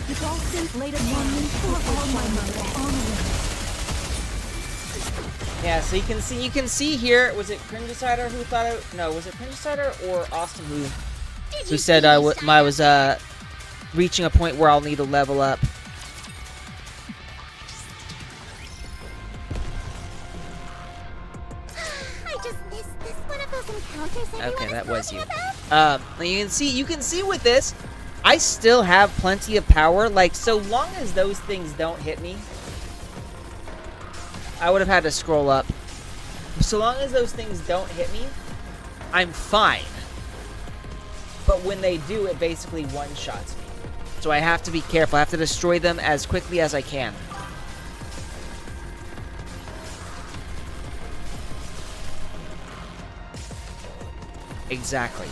With all sins laid upon me, pour all my might on me. Yeah, so you can see here. Was it Cringecider who thought it? No, was it Cringecider or Austin who said I was reaching a point where I'll need to level up? I just missed this one of those encounters everyone Okay, is that was talking you. about. You can see with this, I still have plenty of power. Like, so long as those things don't hit me, I would have had to scroll up. So long as those things don't hit me, I'm fine. But when they do, it basically one-shots me. So I have to be careful. I have to destroy them as quickly as I can. Exactly.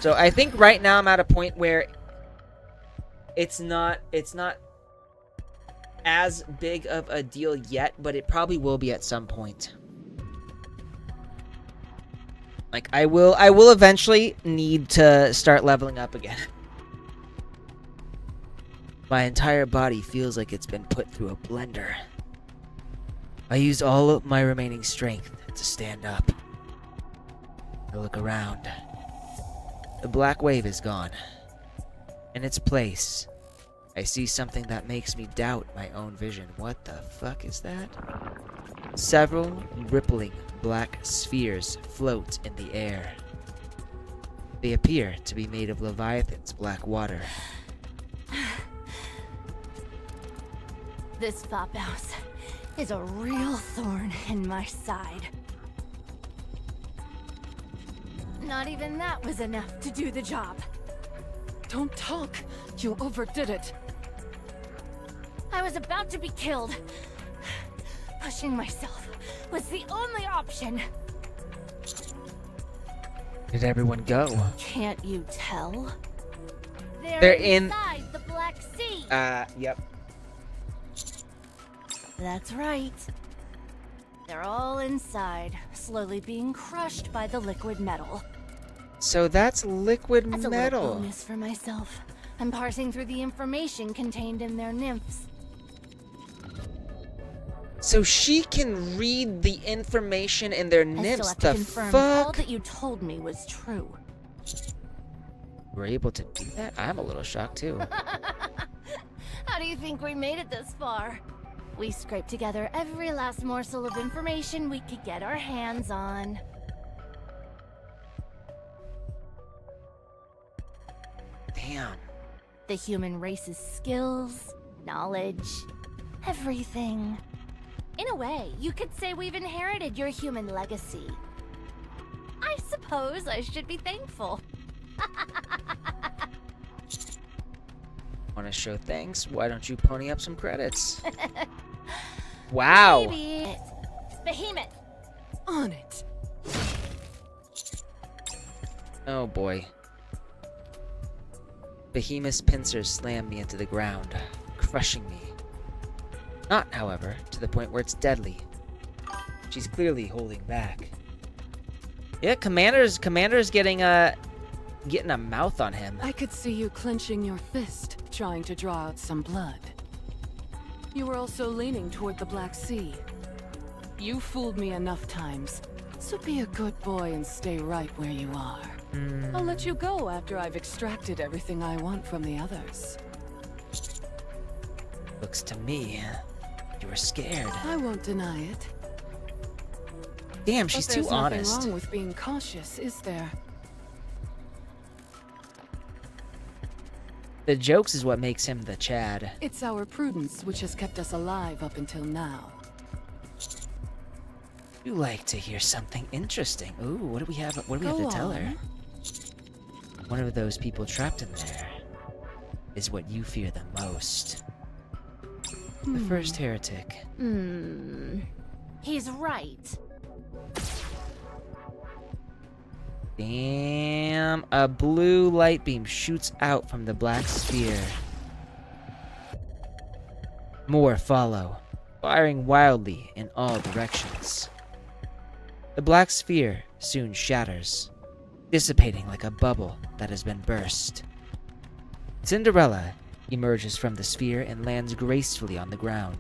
So I think right now I'm at a point where it's not as big of a deal yet, but it probably will be at some point. Like I will eventually need to start leveling up again. My entire body feels like it's been put through a blender. I used all of my remaining strength to stand up. I look around. The black wave is gone. In its place, I see something that makes me doubt my own vision. What the fuck is that? Several rippling black spheres float in the air. They appear to be made of Leviathan's black water. This Vapouse is a real thorn in my side. Not even that was enough to do the job. Don't talk. You overdid it. I was about to be killed. Pushing myself was the only option. Did everyone go? Can't you tell? They're inside the Black Sea. Yep. That's right. They're all inside, slowly being crushed by the liquid metal. So that's liquid That's a metal. little bonus for myself. I'm parsing through the information contained in their nymphs. So she can read the information in their I still nymphs. have to The confirm all fuck? that you told me was true. We're able to do that? I'm a little shocked too. How do you think we made it this far? We scraped together every last morsel of information we could get our hands on. Damn. The human race's skills, knowledge, everything. In a way, you could say we've inherited your human legacy. I suppose I should be thankful. Want to show thanks? Why don't you pony up some credits? Wow. Maybe. Behemoth! On it. Oh boy. Behemoth's pincers slam me into the ground, crushing me. Not, however, to the point where it's deadly. She's clearly holding back. Yeah, Commander's getting a mouth on him. I could see you clenching your fist, trying to draw out some blood. You were also leaning toward the Black Sea. You fooled me enough times, so be a good boy and stay right where you are. I'll let you go after I've extracted everything I want from the others. Looks to me you were scared. I won't deny it. Damn, she's But too there's nothing honest. wrong with being cautious, is there? The jokes is what makes him the Chad. It's our prudence which has kept us alive up until now. You like to hear something interesting. Ooh, what do we have? What do we have Go to tell her? on. One of those people trapped in there is what you fear the most. The first heretic. He's right. Damn, a blue light beam shoots out from the black sphere. More follow, firing wildly in all directions. The black sphere soon shatters, dissipating like a bubble that has been burst. Cinderella emerges from the sphere and lands gracefully on the ground.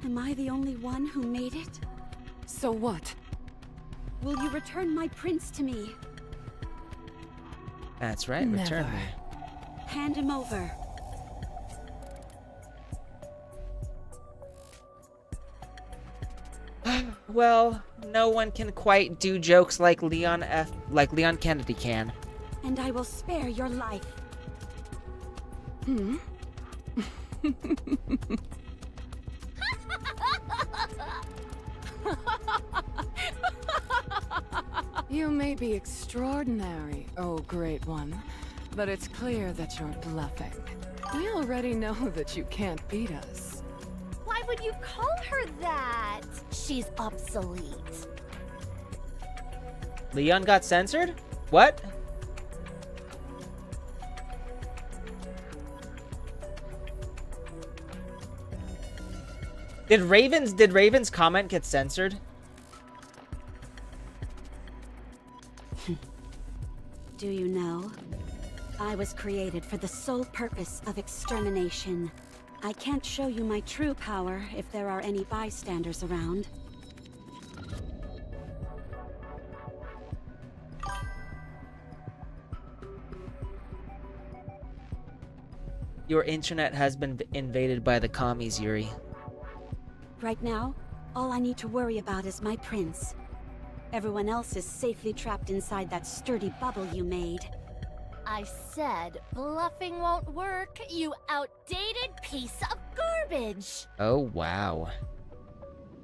Am I the only one who made it? So what? Will you return my prince to me? That's right, return Never. me. Hand him over. Well, no one can quite do jokes like Leon Kennedy can. And I will spare your life. You may be extraordinary, oh great one, but it's clear that you're bluffing. We already know that you can't beat us. Why would you call her that? She's obsolete. Leon got censored? What? Did Raven's comment get censored? Do you know? I was created for the sole purpose of extermination. I can't show you my true power if there are any bystanders around. Your internet has been invaded by the commies, Yuri. Right now, all I need to worry about is my prince. Everyone else is safely trapped inside that sturdy bubble you made. I said bluffing won't work, you outdated piece of garbage. Oh, wow.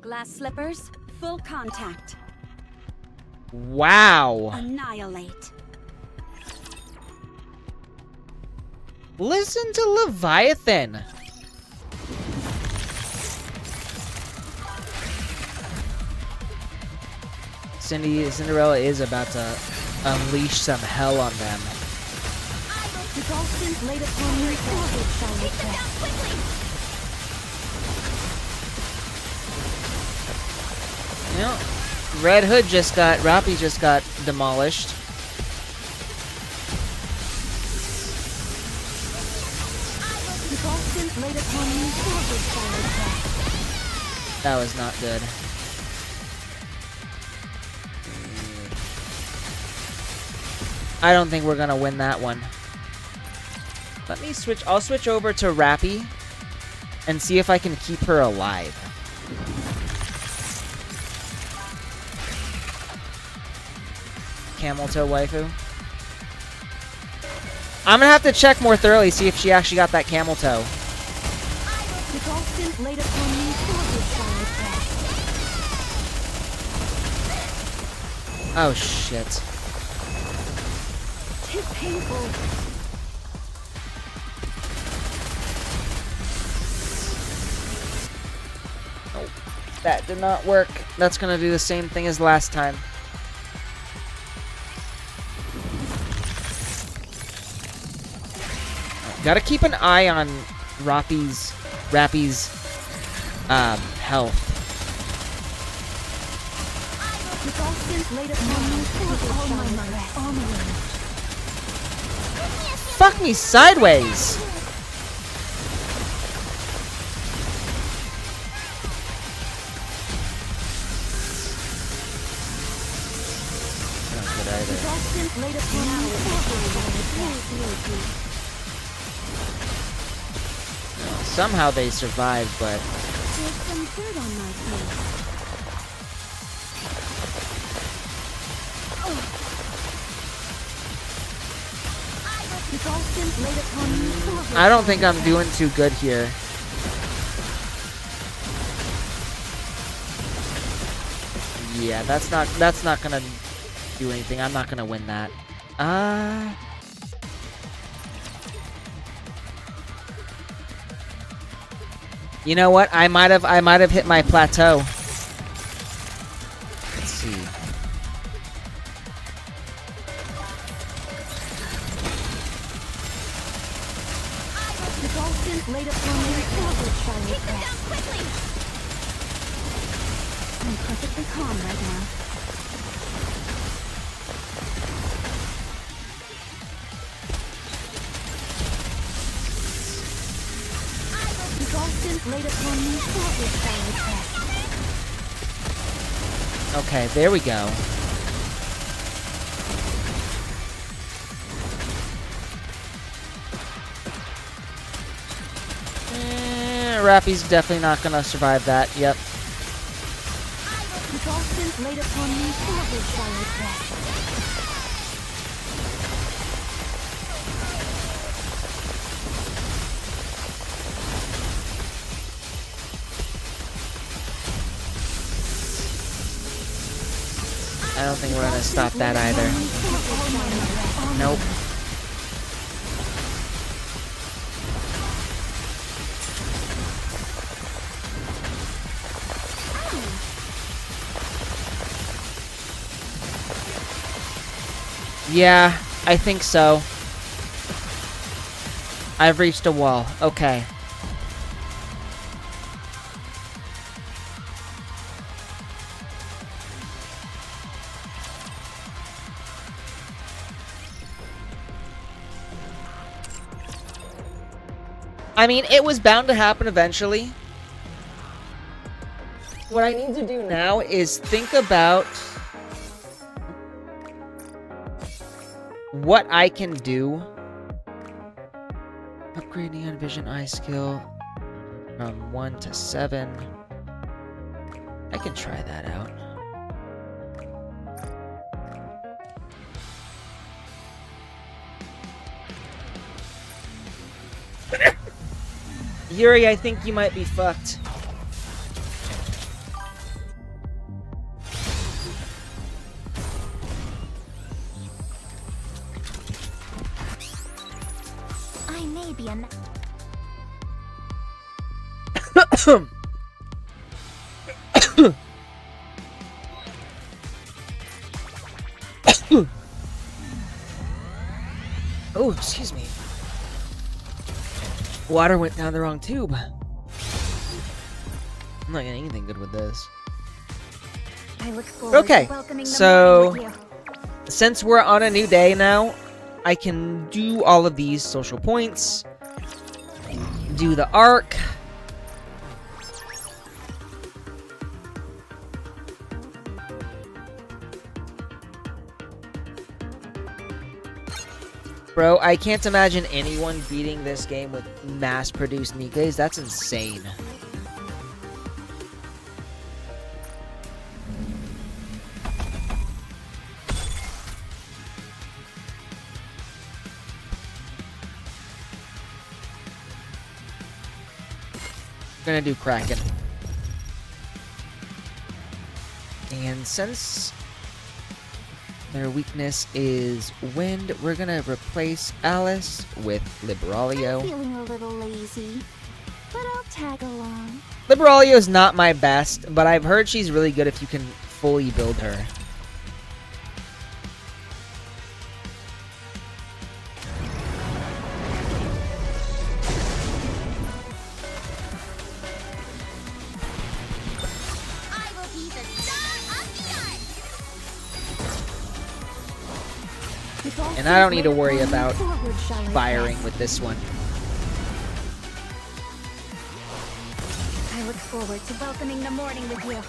Glass slippers, full contact. Wow. Annihilate. Listen to Leviathan. Cinderella is about to unleash some hell on them. The Dolphins laid upon me forward shall we press. You know, Red Hood Rappy just got demolished. The Dolphins laid upon me forward shall we press. That was not good. I don't think we're gonna win that one. Let me switch. I'll switch over to Rappy and see if I can keep her alive. Camel toe waifu. I'm gonna have to check more thoroughly, see if she actually got that camel toe. The Dolphins laid upon me forward shall we press. Oh shit. Too painful. Oh, that did not work. That's gonna do the same thing as last time. Gotta keep an eye on Rappy's health. The Dolphins laid upon me forward shall we press. Fuck me sideways! Not good The either. Dolphins laid upon me forward shall we press. Somehow they survived, but There's some dirt on my face. The Dolphins laid upon me forward. I don't think I'm doing too good here. Yeah, that's not gonna do anything. I'm not gonna win that. You know what? I might have hit my plateau. Let's see. The Dolphins laid upon me forward shall we press. I'm perfectly calm right now. The Dolphins laid upon me forward shall we press. Okay, there we go. Rappy's definitely not gonna survive that. Yep. The Dolphins laid upon me forward shall we press. I don't think we're gonna stop that either. Nope. Yeah, I think so. I've reached a wall. Okay. I mean, it was bound to happen eventually. What I need to do now is think about what I can do. Upgrade Neon Vision Eye skill from 1 to 7. I can try that out. Yuri, I think you might be fucked. I may be a Oh, excuse me. Water went down the wrong tube. I'm not getting anything good with this. I look forward Okay, to welcoming the so morning with you. since we're on a new day now, I can do all of these social points, do the arc. Bro, I can't imagine anyone beating this game with mass-produced Nikkes. That's insane. Gonna do Kraken. And since their weakness is wind, we're gonna replace Alice with Liberalio. Feeling a little lazy, but I'll tag along. Liberalio is not my best, but I've heard she's really good if you can fully build her. I will be the star of the art. And I don't need to worry about firing with this one. I look forward to welcoming the morning with you. You're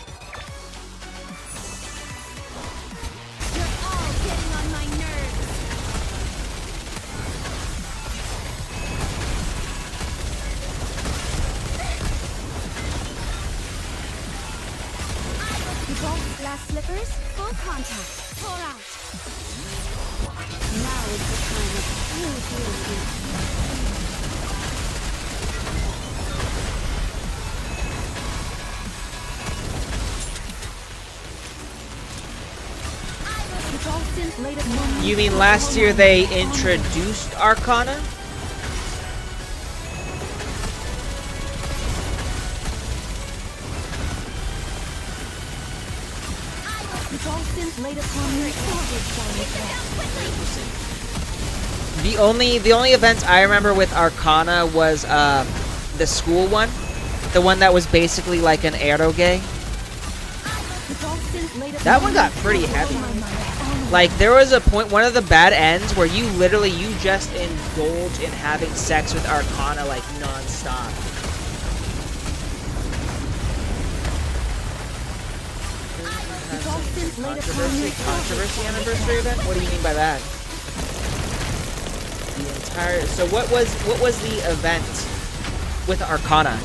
all getting on my nerves. Both glass slippers, full contact, pour out. Now is the time of true healing. You mean last year they introduced Arcana? The only events I remember with Arcana was the school one, the one that was basically like an eroge. That one got pretty heavy. Like there was a point, one of the bad ends where you just indulge in having sex with Arcana like non-stop. Controversy anniversary event? What do you mean by that? The entire. So what was the event with Arcana?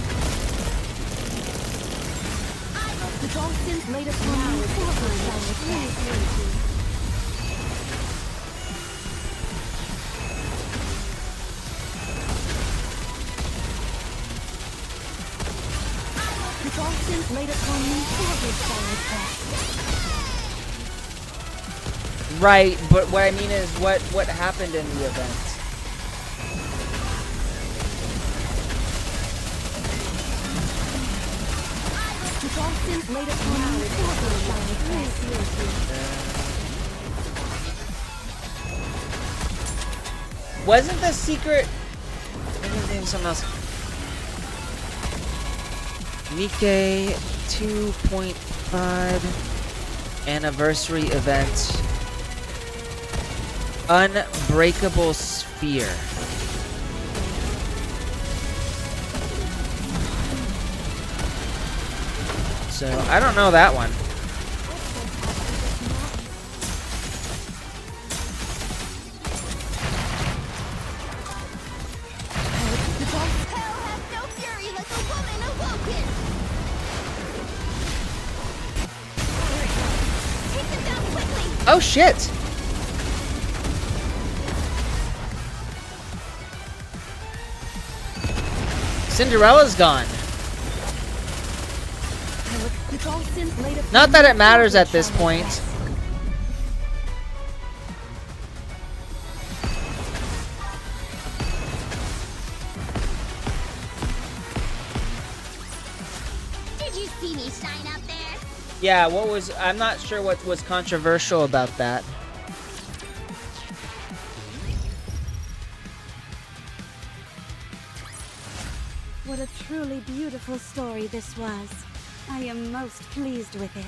Right, but what I mean is what happened in the event? Wasn't the secret... Maybe something else. Nikkei 2.5 anniversary event. Unbreakable Sphere. So, I don't know that one. Hell has no fury like a woman awoken! Take them down quickly! Oh shit! Cinderella's gone. Not that it matters at this point. Did you see me shine up there? Yeah, what was... I'm not sure what was controversial about that. What a truly beautiful story this was. I am most pleased with it.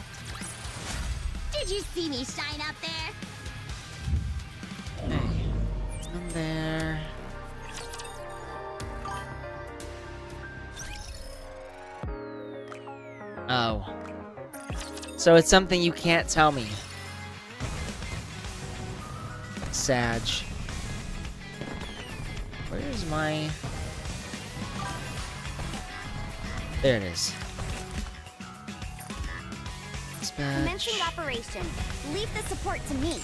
Did you see me shine up there? Hey, I'm there. Oh. So it's something you can't tell me. Sag. Where's my... There it is. Dispatch. Commencing operation. Leave the support to me.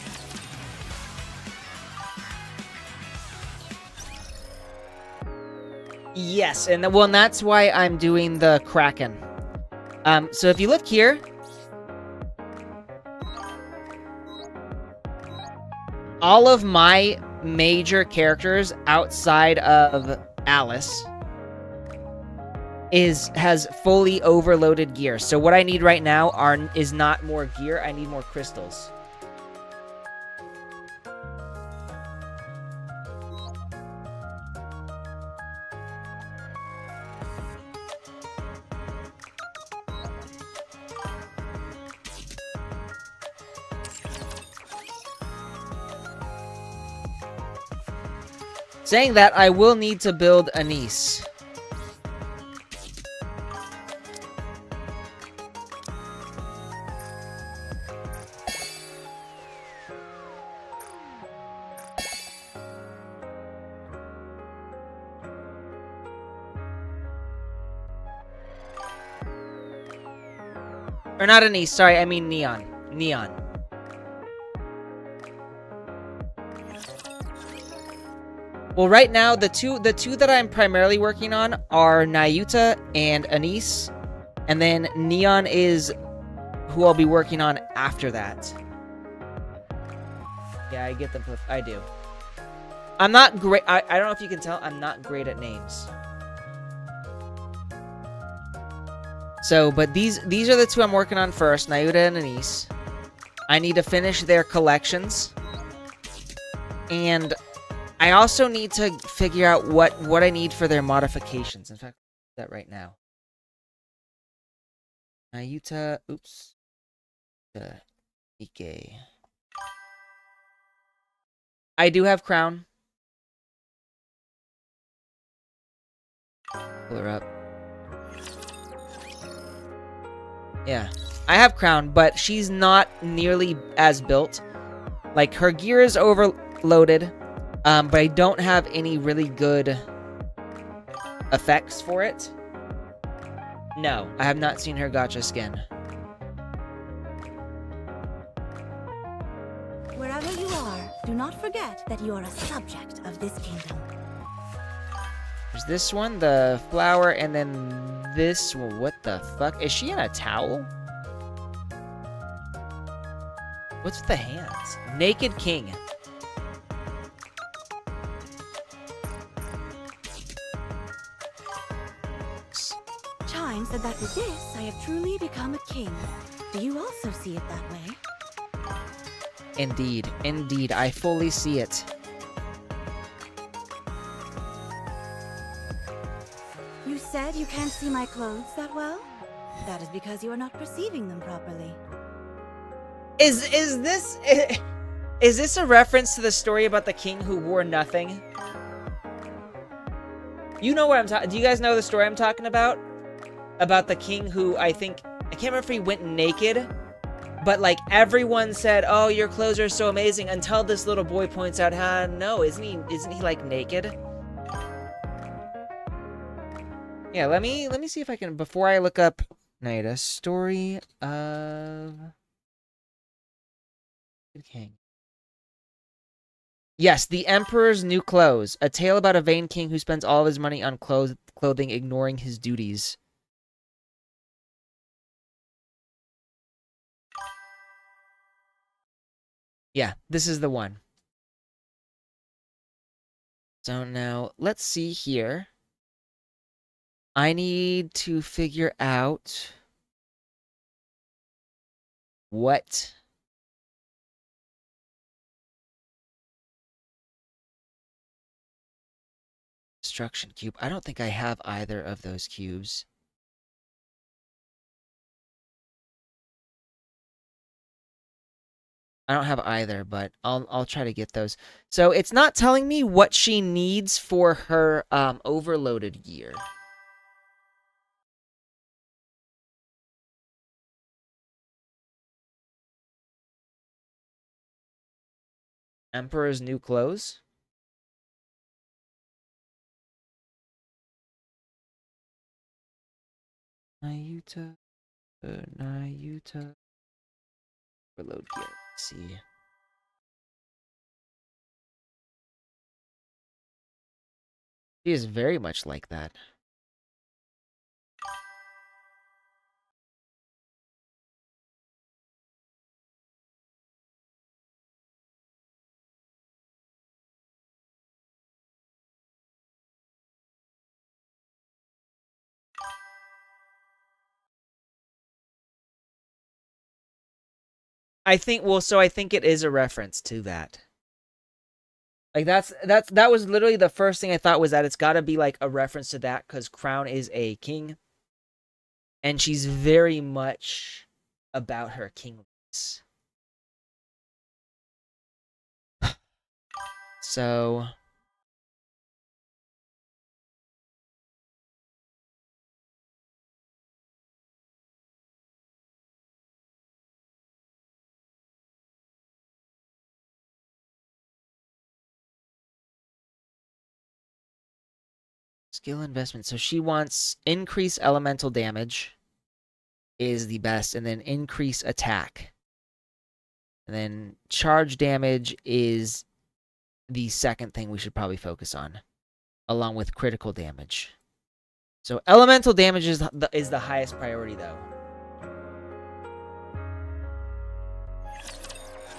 Yes, and well, and that's why I'm doing the Kraken. So if you look here, all of my major characters outside of Alice has fully overloaded gear. So what I need right now is not more gear, I need more crystals. Saying that, I will need to build Anise. Or not Anise, sorry, I mean Neon. Neon. Well, right now, the two that I'm primarily working on are Nayuta and Anise. And then Neon is who I'll be working on after that. Yeah, I get the... I do. I'm not great... I don't know if you can tell, I'm not great at names. So, but these are the two I'm working on first, Nayuta and Anise. I need to finish their collections. And I also need to figure out what I need for their modifications. In fact, I'll do that right now. Nayuta, oops. Ike. I do have Crown. Pull her up. Yeah, I have Crown, but she's not nearly as built. Like, her gear is overloaded, but I don't have any really good effects for it. No, I have not seen her gacha skin. Wherever you are, do not forget that you are a subject of this kingdom. There's this one, the flower, and then this. Well, what the fuck? Is she in a towel? What's with the hands? Naked King. Chime said that with this, I have truly become a king. Do you also see it that way? Indeed, indeed, I fully see it. You said you can't see my clothes that well? That is because you are not perceiving them properly. Is this a reference to the story about the king who wore nothing? You know what I'm talking. Do you guys know the story I'm talking about? About the king who I can't remember if he went naked, but like everyone said, "Oh, your clothes are so amazing," until this little boy points out, no, isn't he like naked? Yeah, let me see if I can, before I look up Naida, story of the king. Yes, The Emperor's New Clothes, a tale about a vain king who spends all of his money on clothing, ignoring his duties. Yeah, this is the one. So now, let's see here. I need to figure out what destruction cube. I don't think I have either of those cubes. I don't have either, but I'll try to get those. So it's not telling me what she needs for her overloaded gear. Emperor's New Clothes. Nayuta. Overload gear. Let's see. She is very much like that. I think it is a reference to that. Like that was literally the first thing I thought, was that it's got to be like a reference to that, because Crown is a king, and she's very much about her kingness. So skill investment. So she wants increase elemental damage is the best, and then increase attack. And then charge damage is the second thing we should probably focus on, along with critical damage. So elemental damage is the highest priority, though.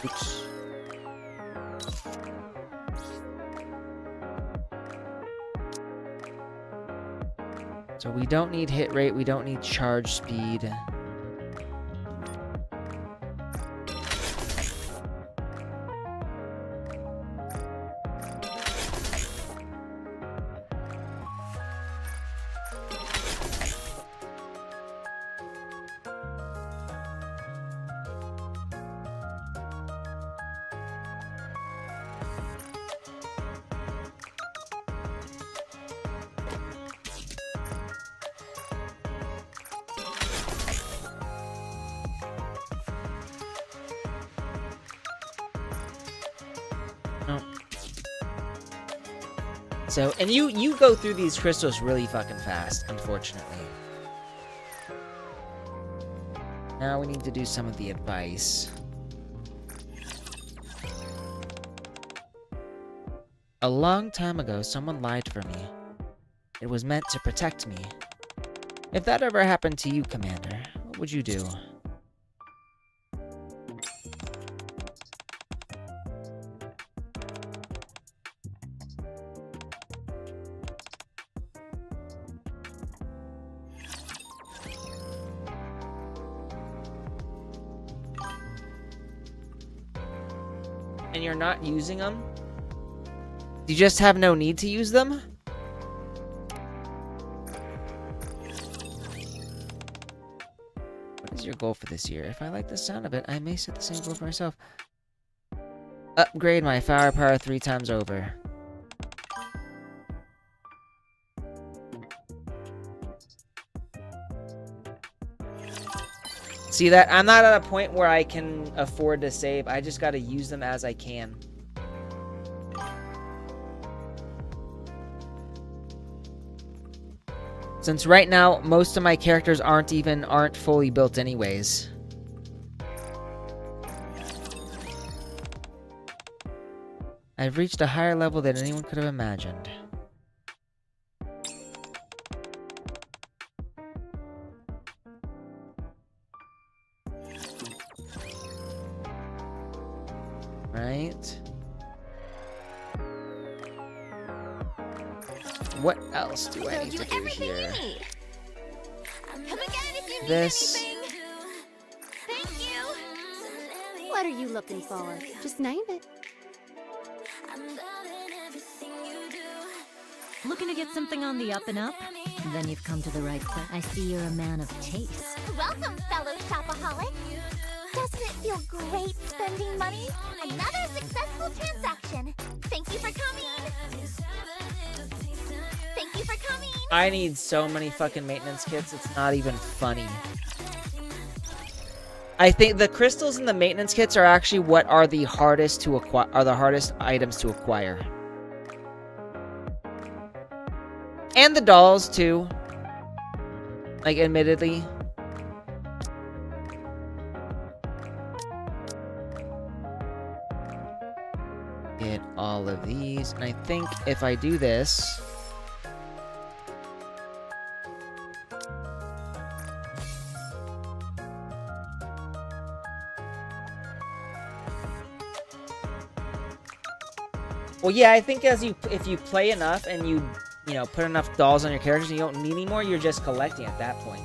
Oops. So we don't need hit rate, we don't need charge speed. So, and you go through these crystals really fucking fast, unfortunately. Now we need to do some of the advice. A long time ago, someone lied for me. It was meant to protect me. If that ever happened to you, Commander, what would you do? And you're not using them? You just have no need to use them? What is your goal for this year? If I like the sound of it, I may set the same goal for myself. Upgrade my firepower 3 times over. See that? I'm not at a point where I can afford to save. I just gotta use them as I can. Since right now, most of my characters aren't fully built anyways. I've reached a higher level than anyone could have imagined. Right? What else do I need to do here? Come again if you need This. anything. Thank you. What are you looking for? Just name it. Looking to get something on the up and up? Then you've come to the right place. I see you're a man of taste. Welcome, fellow shopaholic. Doesn't it feel great spending money? Another successful transaction. Thank you for coming. Thank you for coming. I need so many fucking maintenance kits, it's not even funny. I think the crystals and the maintenance kits are actually what are the hardest to acquire, are the hardest items to acquire. And the dolls too. Like, admittedly. Get all of these, and I think if I do this, well, yeah, I think if you play enough and you know, put enough dolls on your characters and you don't need any more, you're just collecting at that point.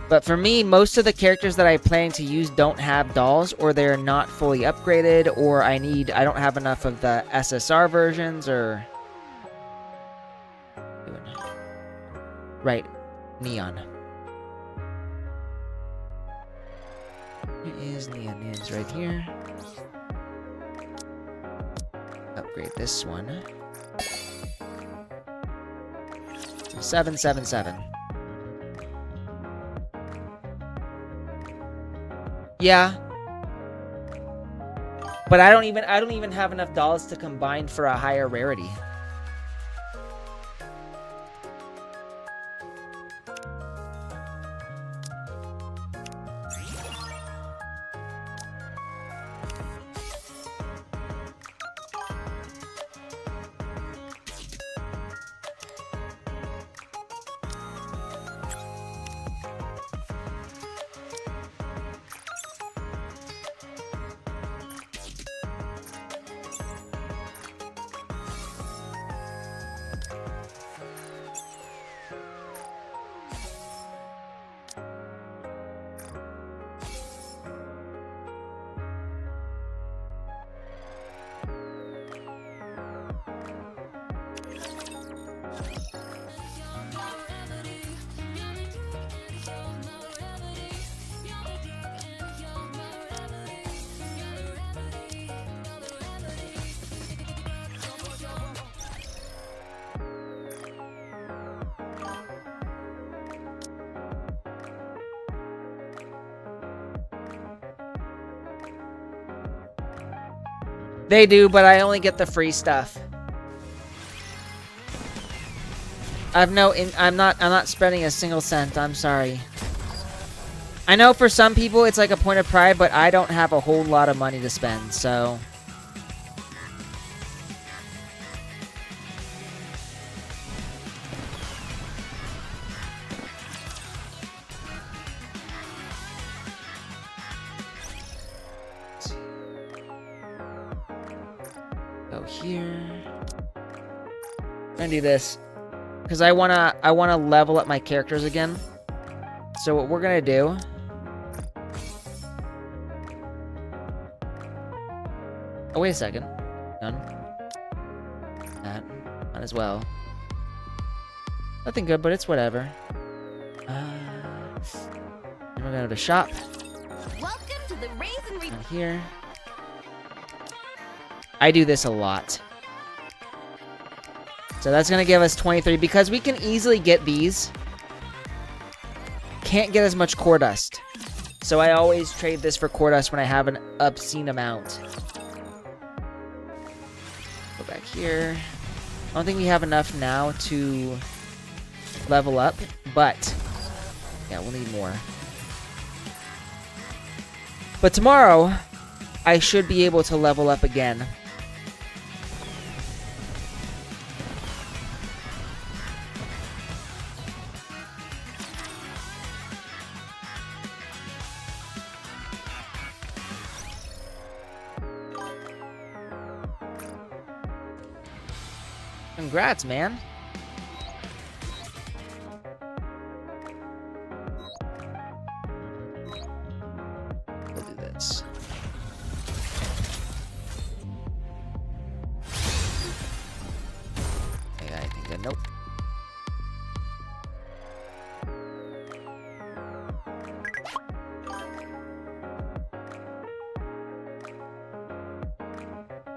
But for me, most of the characters that I plan to use don't have dolls, or they're not fully upgraded, or I don't have enough of the SSR versions, or... Right, Neon. Here is Neon. Neon's right here. Upgrade this one. 777. Yeah. But I don't even have enough dolls to combine for a higher rarity. They do, but I only get the free stuff. I'm not spending a single cent. I'm sorry. I know for some people it's like a point of pride, but I don't have a whole lot of money to spend, so... Go here. I'm gonna do this because I wanna level up my characters again. So what we're gonna do Oh, wait a second. Done. That. Might as well. Nothing good, but it's whatever. We're gonna go to shop. Welcome to the Raisin Down here. I do this a lot. So that's gonna give us 23 because we can easily get these. Can't get as much core dust. So I always trade this for core dust when I have an obscene amount. Go back here. I don't think we have enough now to level up, but yeah, we'll need more. But tomorrow, I should be able to level up again. Congrats, man. We'll do this. I got anything good? Nope.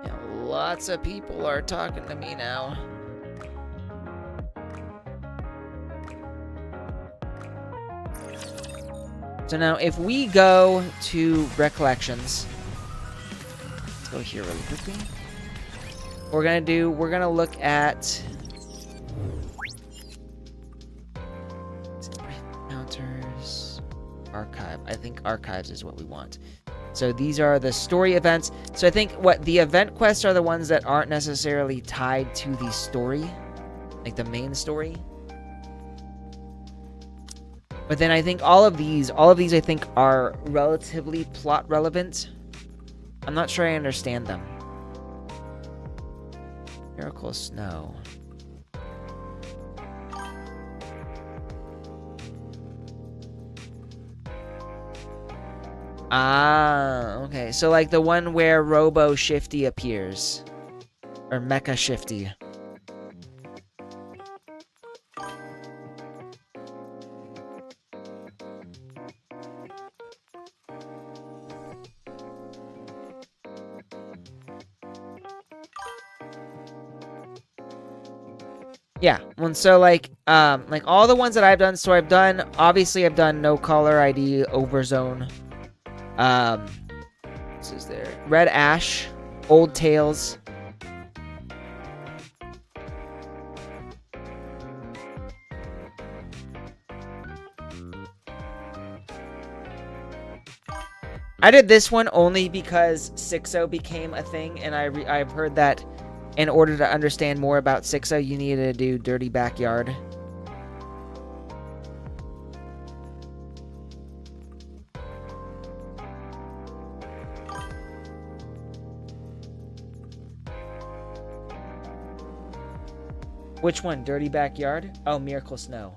Yeah, lots of people are talking to me now. So now, if we go to Recollections, let's go here really quickly. What we're gonna look at Encounters, Archive. I think Archives is what we want. So these are the story events. So I think what the event quests are the ones that aren't necessarily tied to the story, like the main story. But then I think all of these I think are relatively plot relevant. I'm not sure I understand them. Miracle Snow. Ah, okay. So like the one where Robo Shifty appears. Or Mecha Shifty. Yeah, and so like all the ones that I've done, so I've done No Caller ID Overzone. This is there. Red Ash, Old Tales. I did this one only because 6.0 became a thing, and I've heard that in order to understand more about 6.0, you needed to do Dirty Backyard. Which one? Dirty Backyard? Oh, Miracle Snow.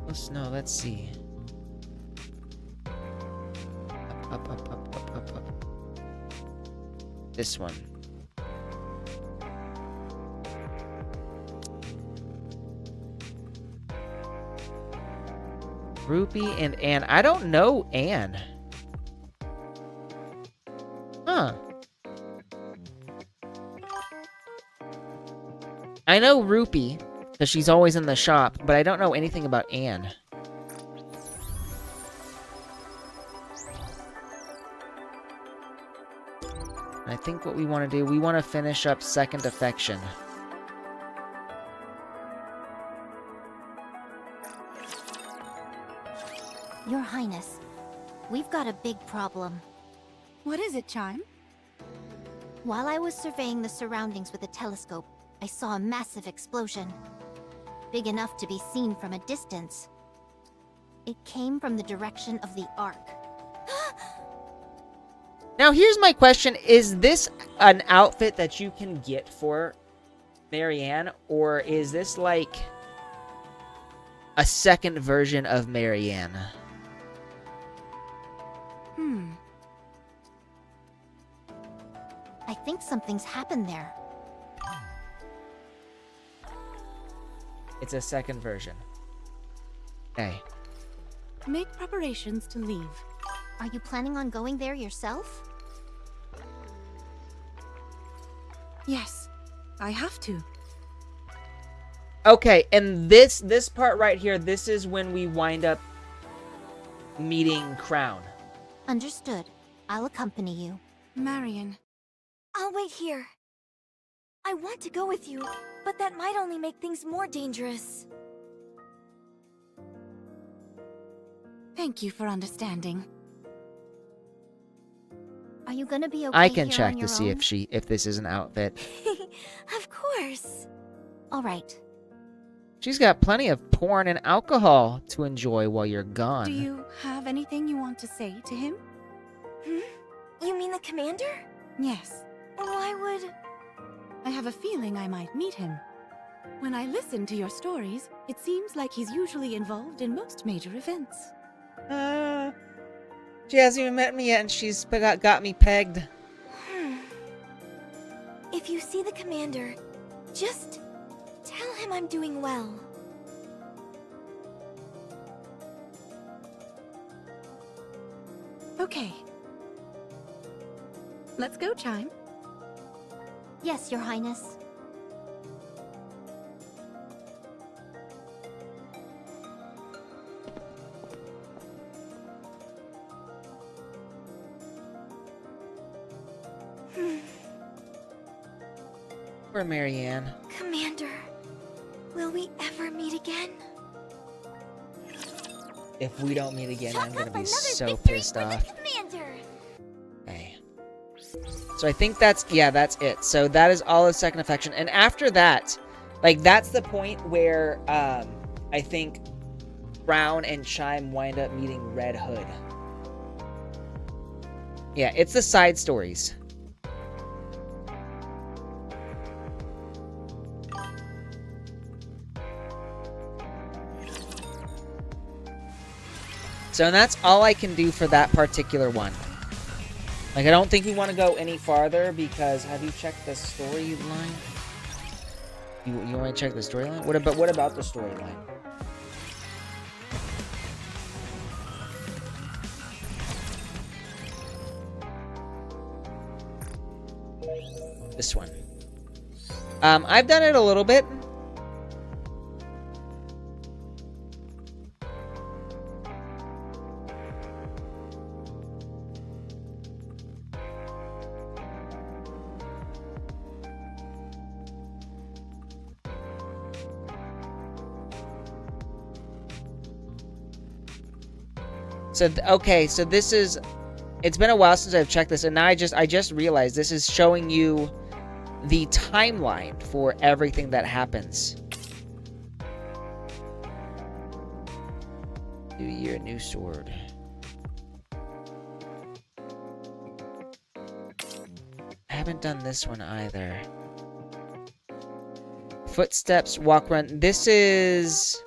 Oh, Snow, let's see. Up. This one. Rupee and Anne. I don't know Anne. Huh. I know Rupee, because she's always in the shop, but I don't know anything about Anne. I think what we want to do, we want to finish up Second Affection. Your Highness, we've got a big problem. What is it, Chime? While I was surveying the surroundings with a telescope, I saw a massive explosion. Big enough to be seen from a distance. It came from the direction of the Ark. Now, here's my question. Is this an outfit that you can get for Marianne, or is this like a second version of Marianne? I think something's happened there. It's a second version. Okay. Make preparations to leave. Are you planning on going there yourself? Yes, I have to. Okay, and this part right here, this is when we wind up meeting Crown. Understood. I'll accompany you. Marion. I'll wait here. I want to go with you, but that might only make things more dangerous. Thank you for understanding. Are you gonna be okay I can here check on to your see own? if this is an outfit. Of course. All right. She's got plenty of porn and alcohol to enjoy while you're gone. Do you have anything you want to say to him? You mean the commander? Yes. Why would... I have a feeling I might meet him. When I listen to your stories, it seems like he's usually involved in most major events. She hasn't even met me yet, and she's got me pegged. If you see the commander, just tell him I'm doing well. Okay. Let's go, Chime. Yes, Your Highness. Poor Marianne. Commander, will we ever meet again? If we don't meet again, I'm gonna be Another so victory pissed for off. the commander. Okay. So I think that's it. So that is all of Second Affection. And after that, like, that's the point where I think Brown and Chime wind up meeting Red Hood. Yeah, it's the side stories. So that's all I can do for that particular one. Like, I don't think we want to go any farther because have you checked the storyline? You want to check the storyline? What about the storyline? This one. I've done it a little bit. So, okay, so this is... It's been a while since I've checked this, and now I just realized this is showing you the timeline for everything that happens. New year, new sword. I haven't done this one either. Footsteps, walk, run. This is...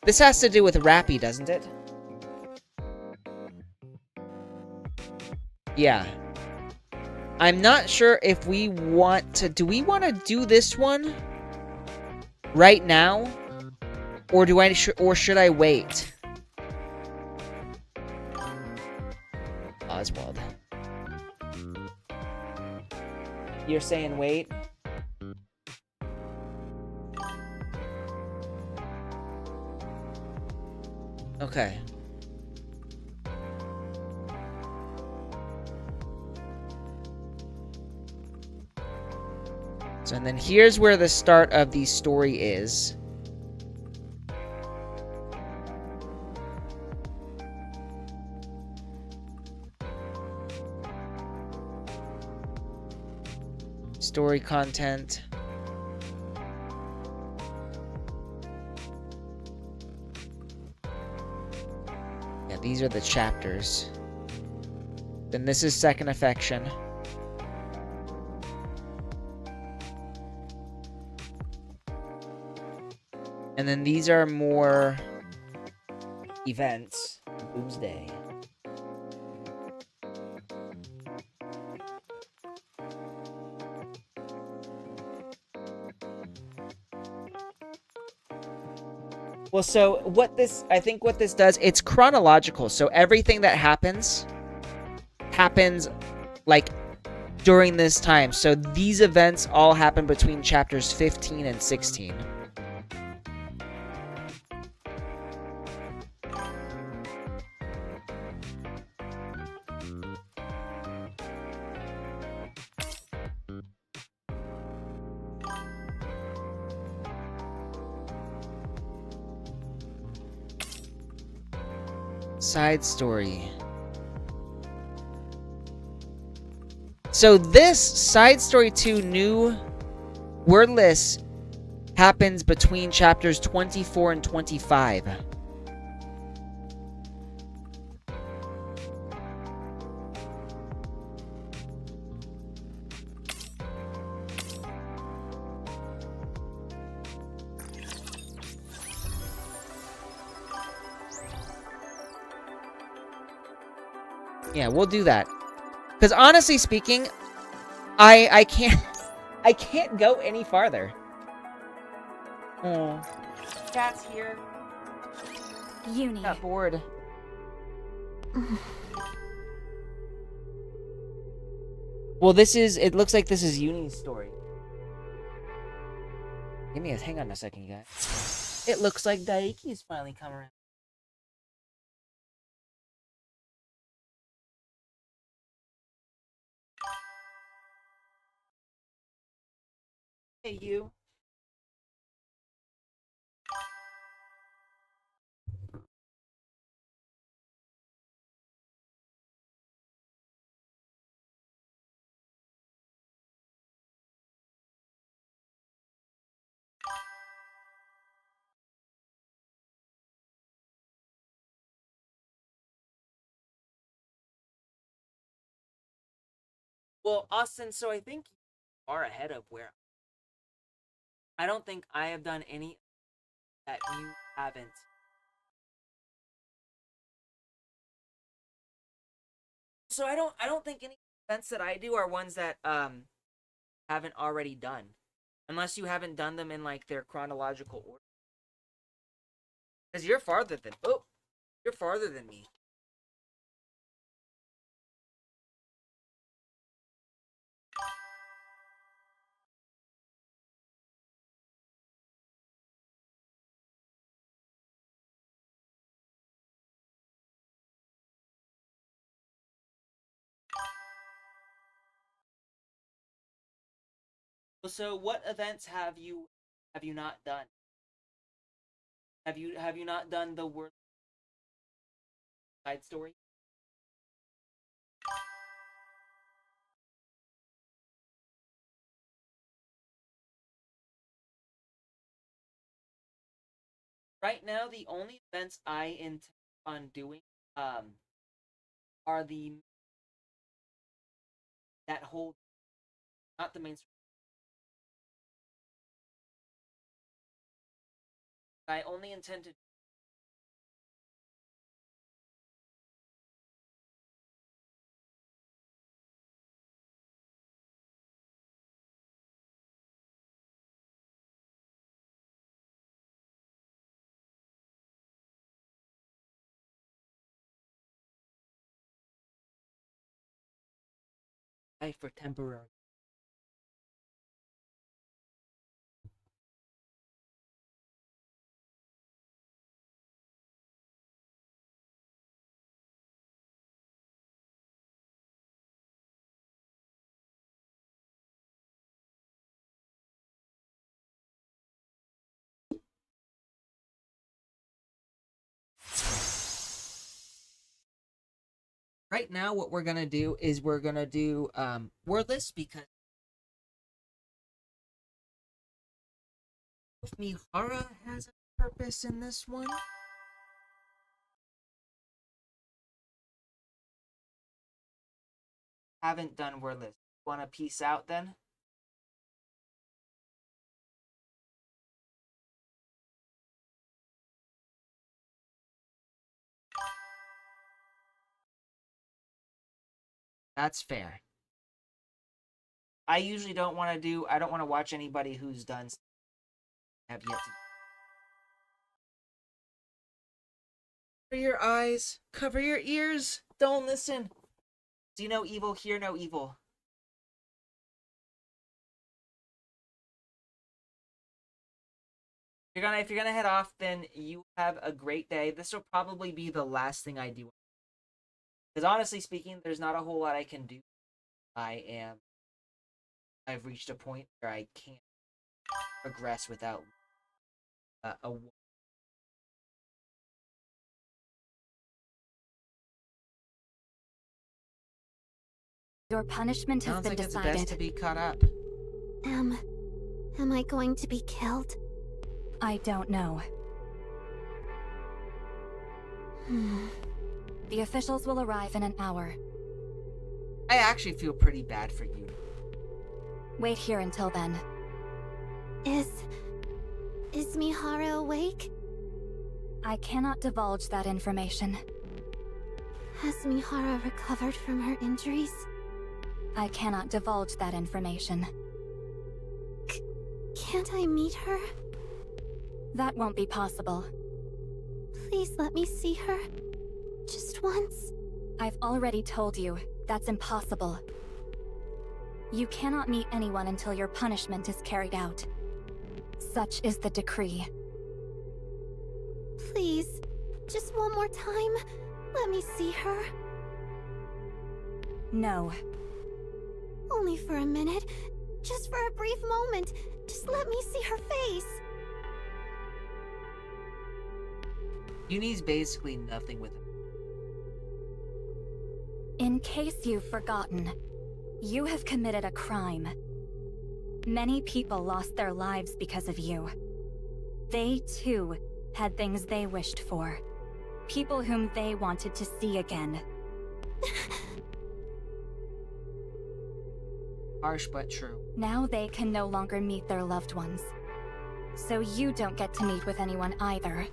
This has to do with Rappy, doesn't it? Yeah. I'm not sure if we want to... Do we want to do this one right now? Or do I... Or should I wait? Oswald. You're saying wait? Okay. So, and then here's where the start of the story is. Story content. Yeah, these are the chapters. Then this is Second Affection. And then these are more events. Doomsday. Well, so I think what this does, it's chronological. So everything that happens like during this time. So these events all happen between chapters 15 and 16. Side story. So this Side Story 2 New Wordless happens between chapters 24 and 25. Yeah, we'll do that. Because honestly speaking, I can't go any farther. Oh, Cat's here. Uni. Got bored. Well, it looks like this is Uni's story. Hang on a second, you guys. It looks like Daiki's finally come around. Hey, you. Well, Austin, so I think you are ahead of where I don't think I have done any that you haven't. So I don't think any events that I do are ones that haven't already done. Unless you haven't done them in like their chronological order. Because you're farther than me. So what events have you not done? Have you not done the word side story? Right now, the only events I intend on doing are that whole, not the main story. I only intend to. For temporary. Right now, what we're gonna do is we're gonna do wordless because if Mihara has a purpose in this one. Haven't done wordless. Want to peace out then? That's fair. I usually don't want to I don't want to watch anybody who's done have yet to. Cover your eyes. Cover your ears. Don't listen. See no evil, hear no evil. If you're gonna head off, then you have a great day. This will probably be the last thing I do. Because honestly speaking, there's not a whole lot I can do. I've reached a point where I can't progress without a. Your punishment has Sounds been like it's decided. best to be caught up. Am I going to be killed? I don't know. The officials will arrive in an hour. I actually feel pretty bad for you. Wait here until then. Is Mihara awake? I cannot divulge that information. Has Mihara recovered from her injuries? I cannot divulge that information. Can't I meet her? That won't be possible. Please let me see her. Just once. I've already told you, that's impossible. You cannot meet anyone until your punishment is carried out. Such is the decree. Please, just one more time. Let me see her. No. Only for a minute. Just for a brief moment. Just let me see her face. Uni's basically nothing with him. In case you've forgotten, you have committed a crime. Many people lost their lives because of you. They, too, had things they wished for. People whom they wanted to see again. Harsh but true. Now they can no longer meet their loved ones. So you don't get to meet with anyone either.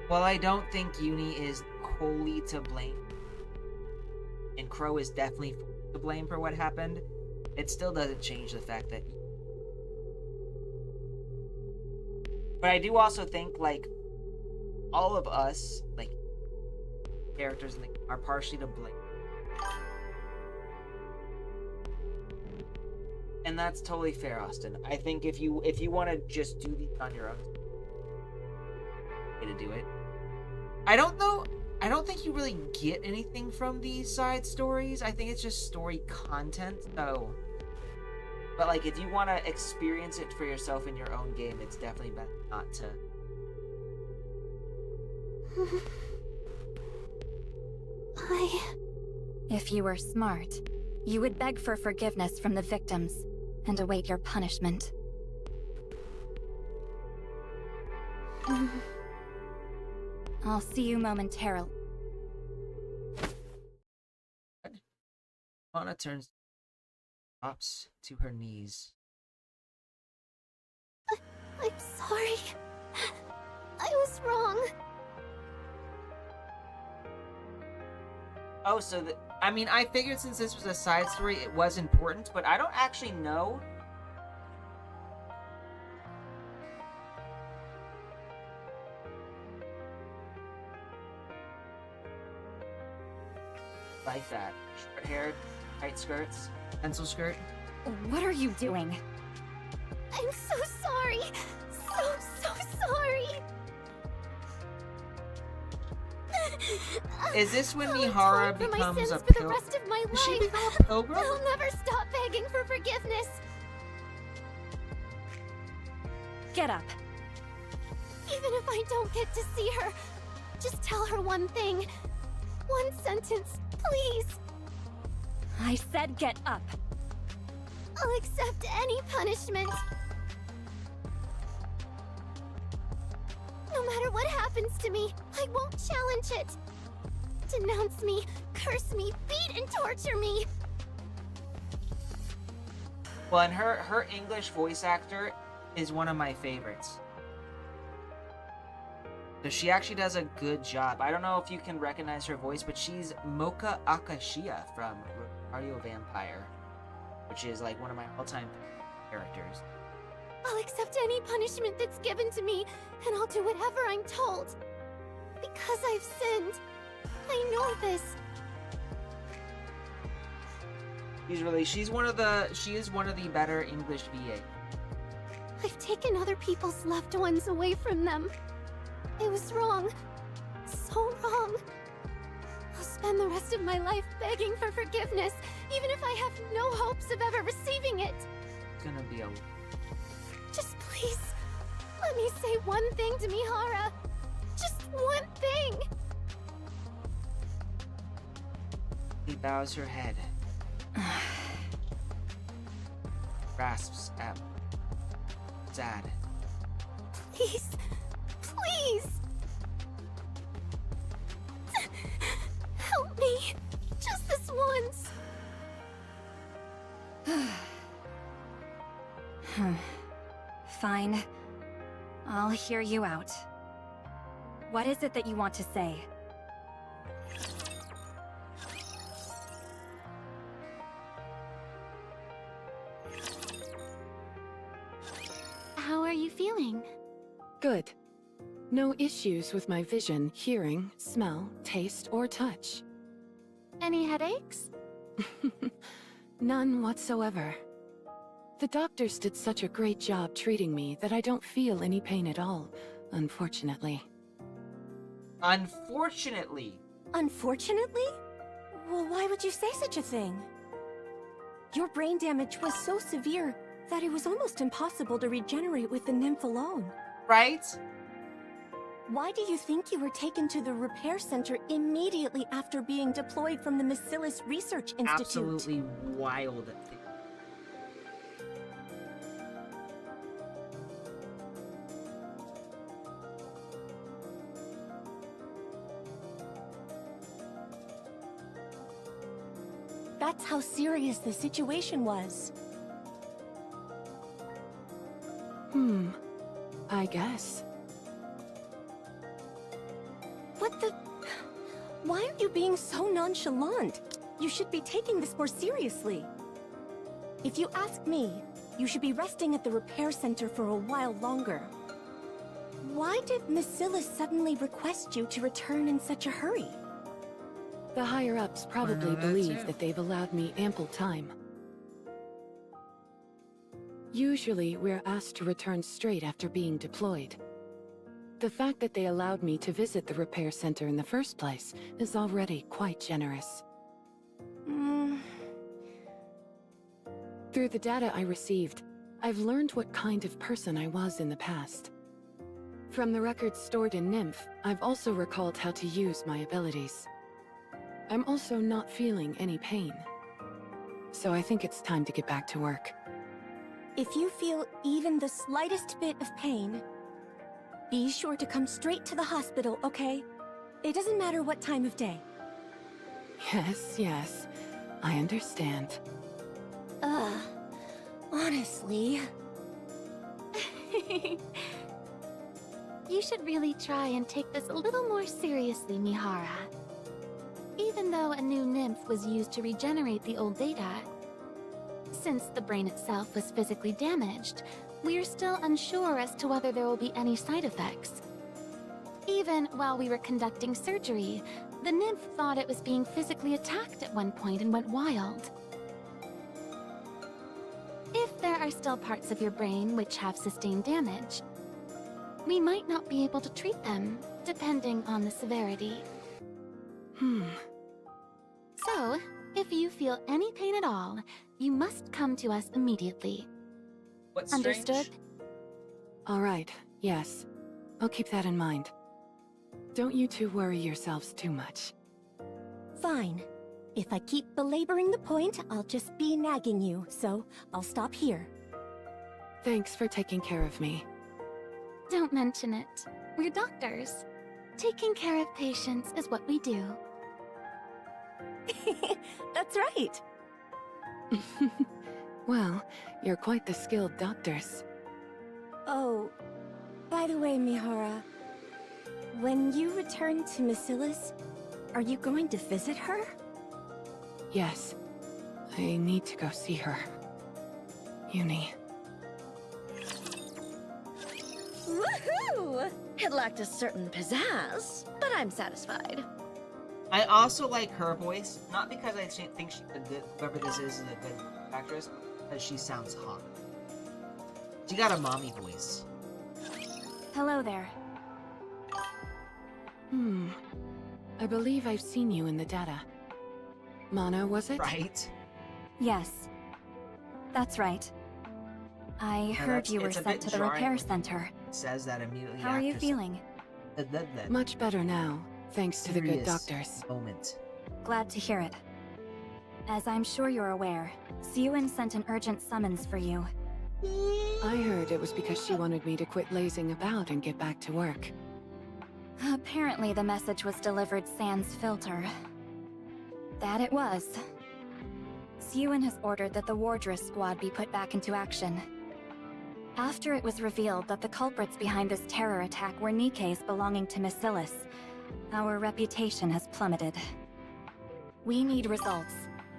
While I don't think Uni is wholly to blame, and Crow is definitely to blame for what happened, it still doesn't change the fact that... But I do also think, like, all of us, like, characters in the game are partially to blame. And that's totally fair, Austin. I think if you want to just do these on your own, way to do it. I don't think you really get anything from these side stories. I think it's just story content, so. But like, if you want to experience it for yourself in your own game, it's definitely better not to. If you were smart, you would beg for forgiveness from the victims and await your punishment. I'll see you momentarily. Anna drops to her knees. I'm sorry. I was wrong. Oh, so I mean, I figured since this was a side story, it was important, but I don't actually know. Like that. Short hair, tight skirts, pencil skirt. What are you doing? I'm so sorry. So sorry. Is this when I'll Mihara atone for my becomes sins a for the pilgrim? rest of my Does she life. become a pilgrim? I'll never stop begging for forgiveness. Get up. Even if I don't get to see her, just tell her one thing. One sentence, please. I said get up. I'll accept any punishment. No matter what happens to me, I won't challenge it. Denounce me, curse me, beat and torture me. Well, and her English voice actor is one of my favorites. So she actually does a good job. I don't know if you can recognize her voice, but she's Mocha Akashiya from Rosario Vampire, which is like one of my all-time characters. I'll accept any punishment that's given to me, and I'll do whatever I'm told. Because I've sinned. I know this. She is one of the better English VA. I've taken other people's loved ones away from them. It was wrong. So wrong. I'll spend the rest of my life begging for forgiveness, even if I have no hopes of ever receiving it. It's gonna be a... Just please, let me say one thing to Mihara. Just one thing. He bows her head. Grasps at... Sad. Please, please. Help me. Just this once. Fine. I'll hear you out. What is it that you want to say? How are you feeling? Good. No issues with my vision, hearing, smell, taste, or touch. Any headaches? None whatsoever. The doctors did such a great job treating me that I don't feel any pain at all, unfortunately. Unfortunately? Unfortunately? Well, why would you say such a thing? Your brain damage was so severe that it was almost impossible to regenerate with the nymph alone. Right? Why do you think you were taken to the repair center immediately after being deployed from the Macilis Research Institute? Absolutely wild. That's how serious the situation was. I guess. What the... Why are you being so nonchalant? You should be taking this more seriously. If you ask me, you should be resting at the repair center for a while longer. Why did Macilis suddenly request you to return in such a hurry? The higher-ups probably believe that they've allowed me ample time. Usually, we're asked to return straight after being deployed. The fact that they allowed me to visit the repair center in the first place is already quite generous. Through the data I received, I've learned what kind of person I was in the past. From the records stored in Nymph, I've also recalled how to use my abilities. I'm also not feeling any pain. So I think it's time to get back to work. If you feel even the slightest bit of pain, be sure to come straight to the hospital, okay? It doesn't matter what time of day. Yes, I understand. Honestly... You should really try and take this a little more seriously, Mihara. Even though a new nymph was used to regenerate the old data, since the brain itself was physically damaged, we are still unsure as to whether there will be any side effects. Even while we were conducting surgery, the nymph thought it was being physically attacked at one point and went wild. If there are still parts of your brain which have sustained damage, we might not be able to treat them, depending on the severity. So, if you feel any pain at all, you must come to us immediately. What's Understood? strange? All right, yes. I'll keep that in mind. Don't you two worry yourselves too much. Fine. If I keep belaboring the point, I'll just be nagging you, so I'll stop here. Thanks for taking care of me. Don't mention it. We're doctors. Taking care of patients is what we do. That's right. Well, you're quite the skilled doctors. Oh, by the way, Mihara, when you return to Macilis, are you going to visit her? Yes. I need to go see her. Uni. Woohoo! It lacked a certain pizzazz, but I'm satisfied. I also like her voice, not because I think she's a good, whoever this is a good actress, but she sounds hot. She got a mommy voice. Hello there. I believe I've seen you in the data. Mana, was it? Right? Yes. That's right. I heard you were it's a sent bit to the jarring repair when center. it says that immediately. How are you after feeling? Much better now, thanks to the good serious doctors. moment. Glad to hear it. As I'm sure you're aware, Siuan sent an urgent summons for you. I heard it was because she wanted me to quit lazing about and get back to work. Apparently the message was delivered sans filter. That it was. Siuan has ordered that the Wardress squad be put back into action. After it was revealed that the culprits behind this terror attack were Nikkei's belonging to Massilis, our reputation has plummeted. We need results,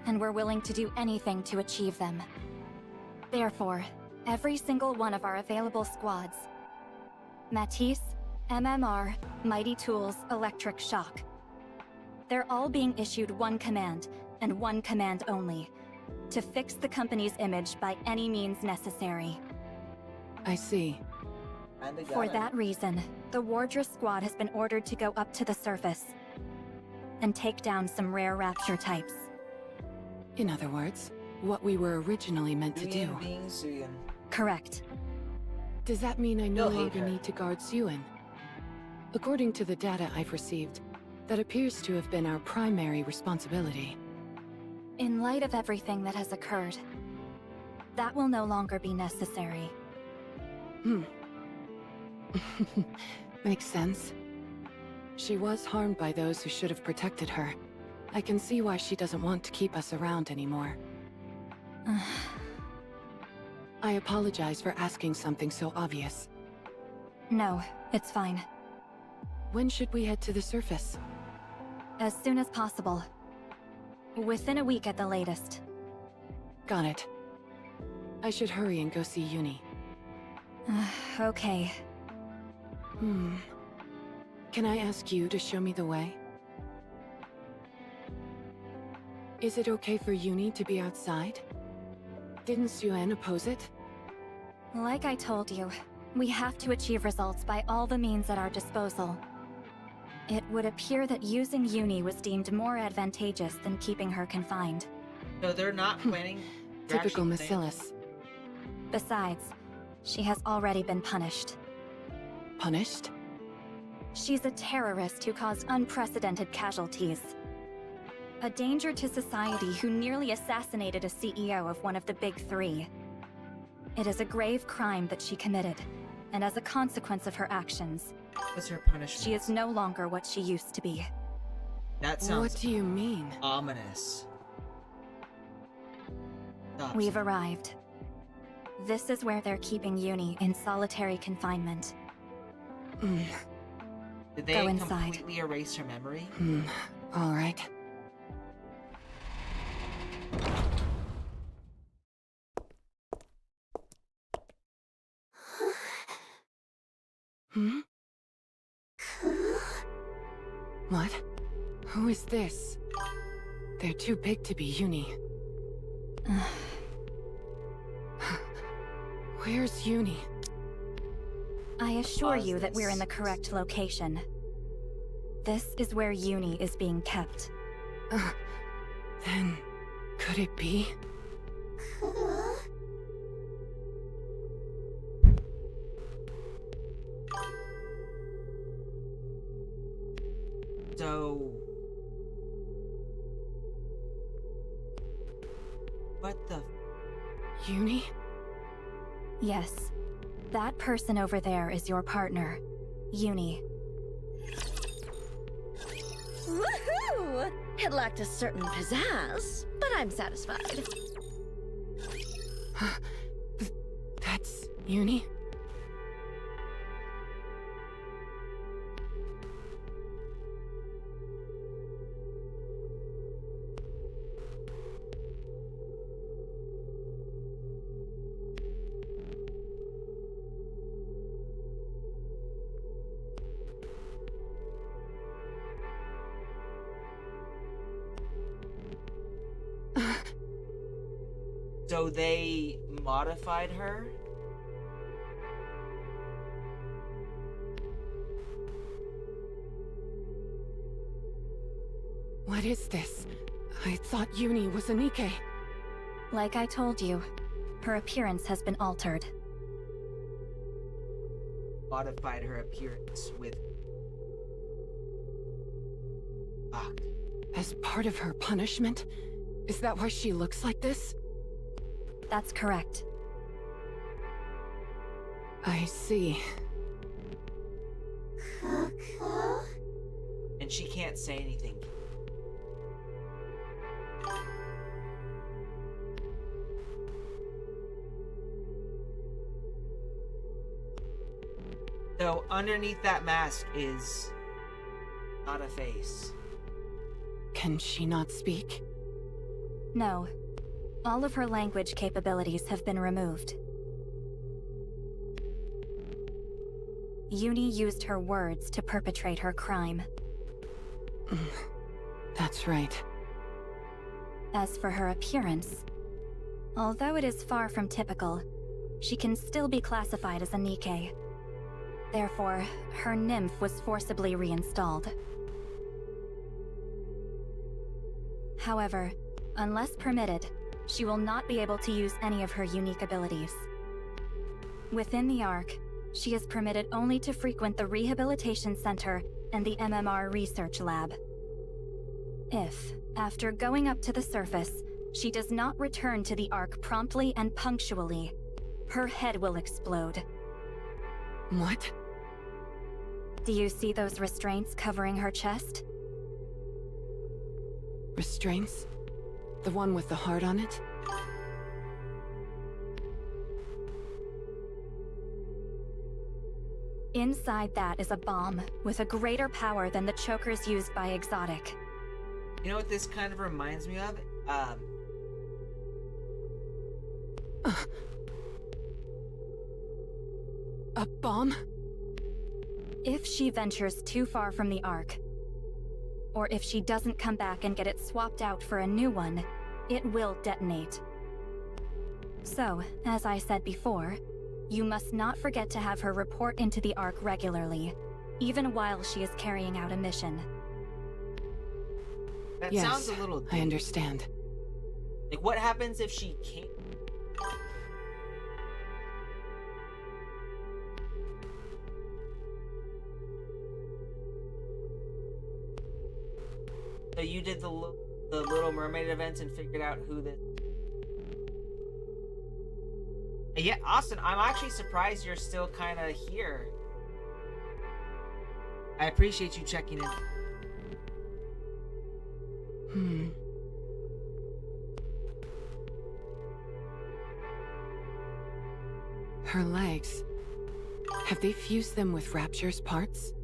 and we're willing to do anything to achieve them. Therefore, every single one of our available squads, Matisse, MMR, Mighty Tools, Electric Shock, they're all being issued one command, and one command only: to fix the company's image by any means necessary. I see. For that reason, the Wardress squad has been ordered to go up to the surface and take down some rare Rapture types. In other words, what we were originally meant to do. Correct. Does that mean I no You'll hate longer her. need to guard Siuan? According to the data I've received, that appears to have been our primary responsibility. In light of everything that has occurred, that will no longer be necessary. Makes sense. She was harmed by those who should have protected her. I can see why she doesn't want to keep us around anymore. I apologize for asking something so obvious. No, it's fine. When should we head to the surface? As soon as possible. Within a week at the latest. Got it. I should hurry and go see Uni. Okay. Can I ask you to show me the way? Is it okay for Uni to be outside? Didn't Siuan oppose it? Like I told you, we have to achieve results by all the means at our disposal. It would appear that using Uni was deemed more advantageous than keeping her confined. So they're not planning. Typical actually planning- Massilis. Besides, she has already been punished. Punished? She's a terrorist who caused unprecedented casualties. A danger to society who nearly assassinated a CEO of one of the big three. It is a grave crime that she committed, and as a consequence of her actions, What's her punishment? she is no longer what she used to be. That sounds What do you mean? ominous. Stop. We've arrived. This is where they're keeping Uni in solitary confinement. Did they Go inside. completely erase her memory? All right. What? Who is this? They're too big to be Uni. Where's Uni? I assure Pause you that we're in the this. correct location. This is where Uni is being kept. Then, could it be? So... What the... Uni? Yes. That person over there is your partner, Uni. Woohoo! It lacked a certain pizzazz, but I'm satisfied. That's Uni? So they modified her? What is this? I thought Uni was a Nikke. Like I told you, her appearance has been altered. Modified her appearance with... Fuck. As part of her punishment? Is that why she looks like this? That's correct. I see. And she can't say anything. So underneath that mask is not a face. Can she not speak? No. All of her language capabilities have been removed. Uni used her words to perpetrate her crime. That's right. As for her appearance, although it is far from typical, she can still be classified as a Nikke. Therefore, her nymph was forcibly reinstalled. However, unless permitted, she will not be able to use any of her unique abilities. Within the Ark, she is permitted only to frequent the Rehabilitation Center and the MMR Research Lab. If, after going up to the surface, she does not return to the Ark promptly and punctually, her head will explode. What? Do you see those restraints covering her chest? Restraints? The one with the heart on it? Inside that is a bomb, with a greater power than the chokers used by Exotic. You know what this kind of reminds me of? A bomb? If she ventures too far from the Ark, or if she doesn't come back and get it swapped out for a new one, it will detonate. So, as I said before, you must not forget to have her report into the Ark regularly, even while she is carrying out a mission. That Yes, sounds a little deep. I understand. Like, what happens if she can't? So you did the Little Mermaid events and figured out who this... Yeah, Austin, I'm actually surprised you're still kind of here. I appreciate you checking in. Her legs. Have they fused them with Rapture's parts?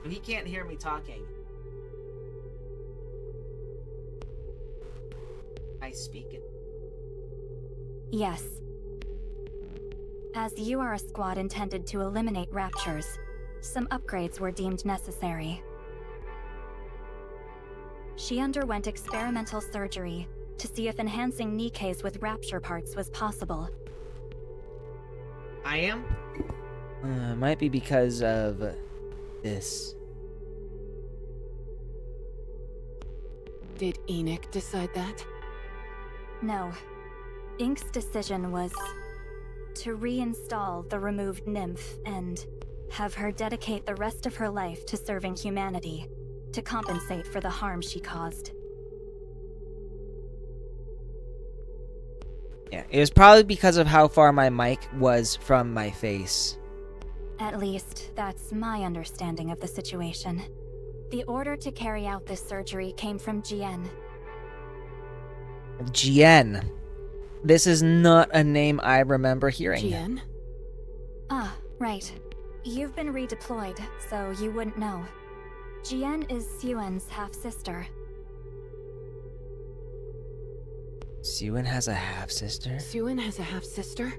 He can't hear me talking. I speak it. Yes. As you are a squad intended to eliminate Raptures, some upgrades were deemed necessary. She underwent experimental surgery to see if enhancing Nikkes with Rapture parts was possible. I am? Might be because of this. Did Enoch decide that? No. Ink's decision was to reinstall the removed nymph and have her dedicate the rest of her life to serving humanity, to compensate for the harm she caused. Yeah, it was probably because of how far my mic was from my face. At least, that's my understanding of the situation. The order to carry out this surgery came from Jien. Jien. This is not a name I remember hearing. Jien? Ah, right. You've been redeployed, so you wouldn't know. Jien is Siuen's half-sister. Siuen has a half-sister? Siuen has a half-sister?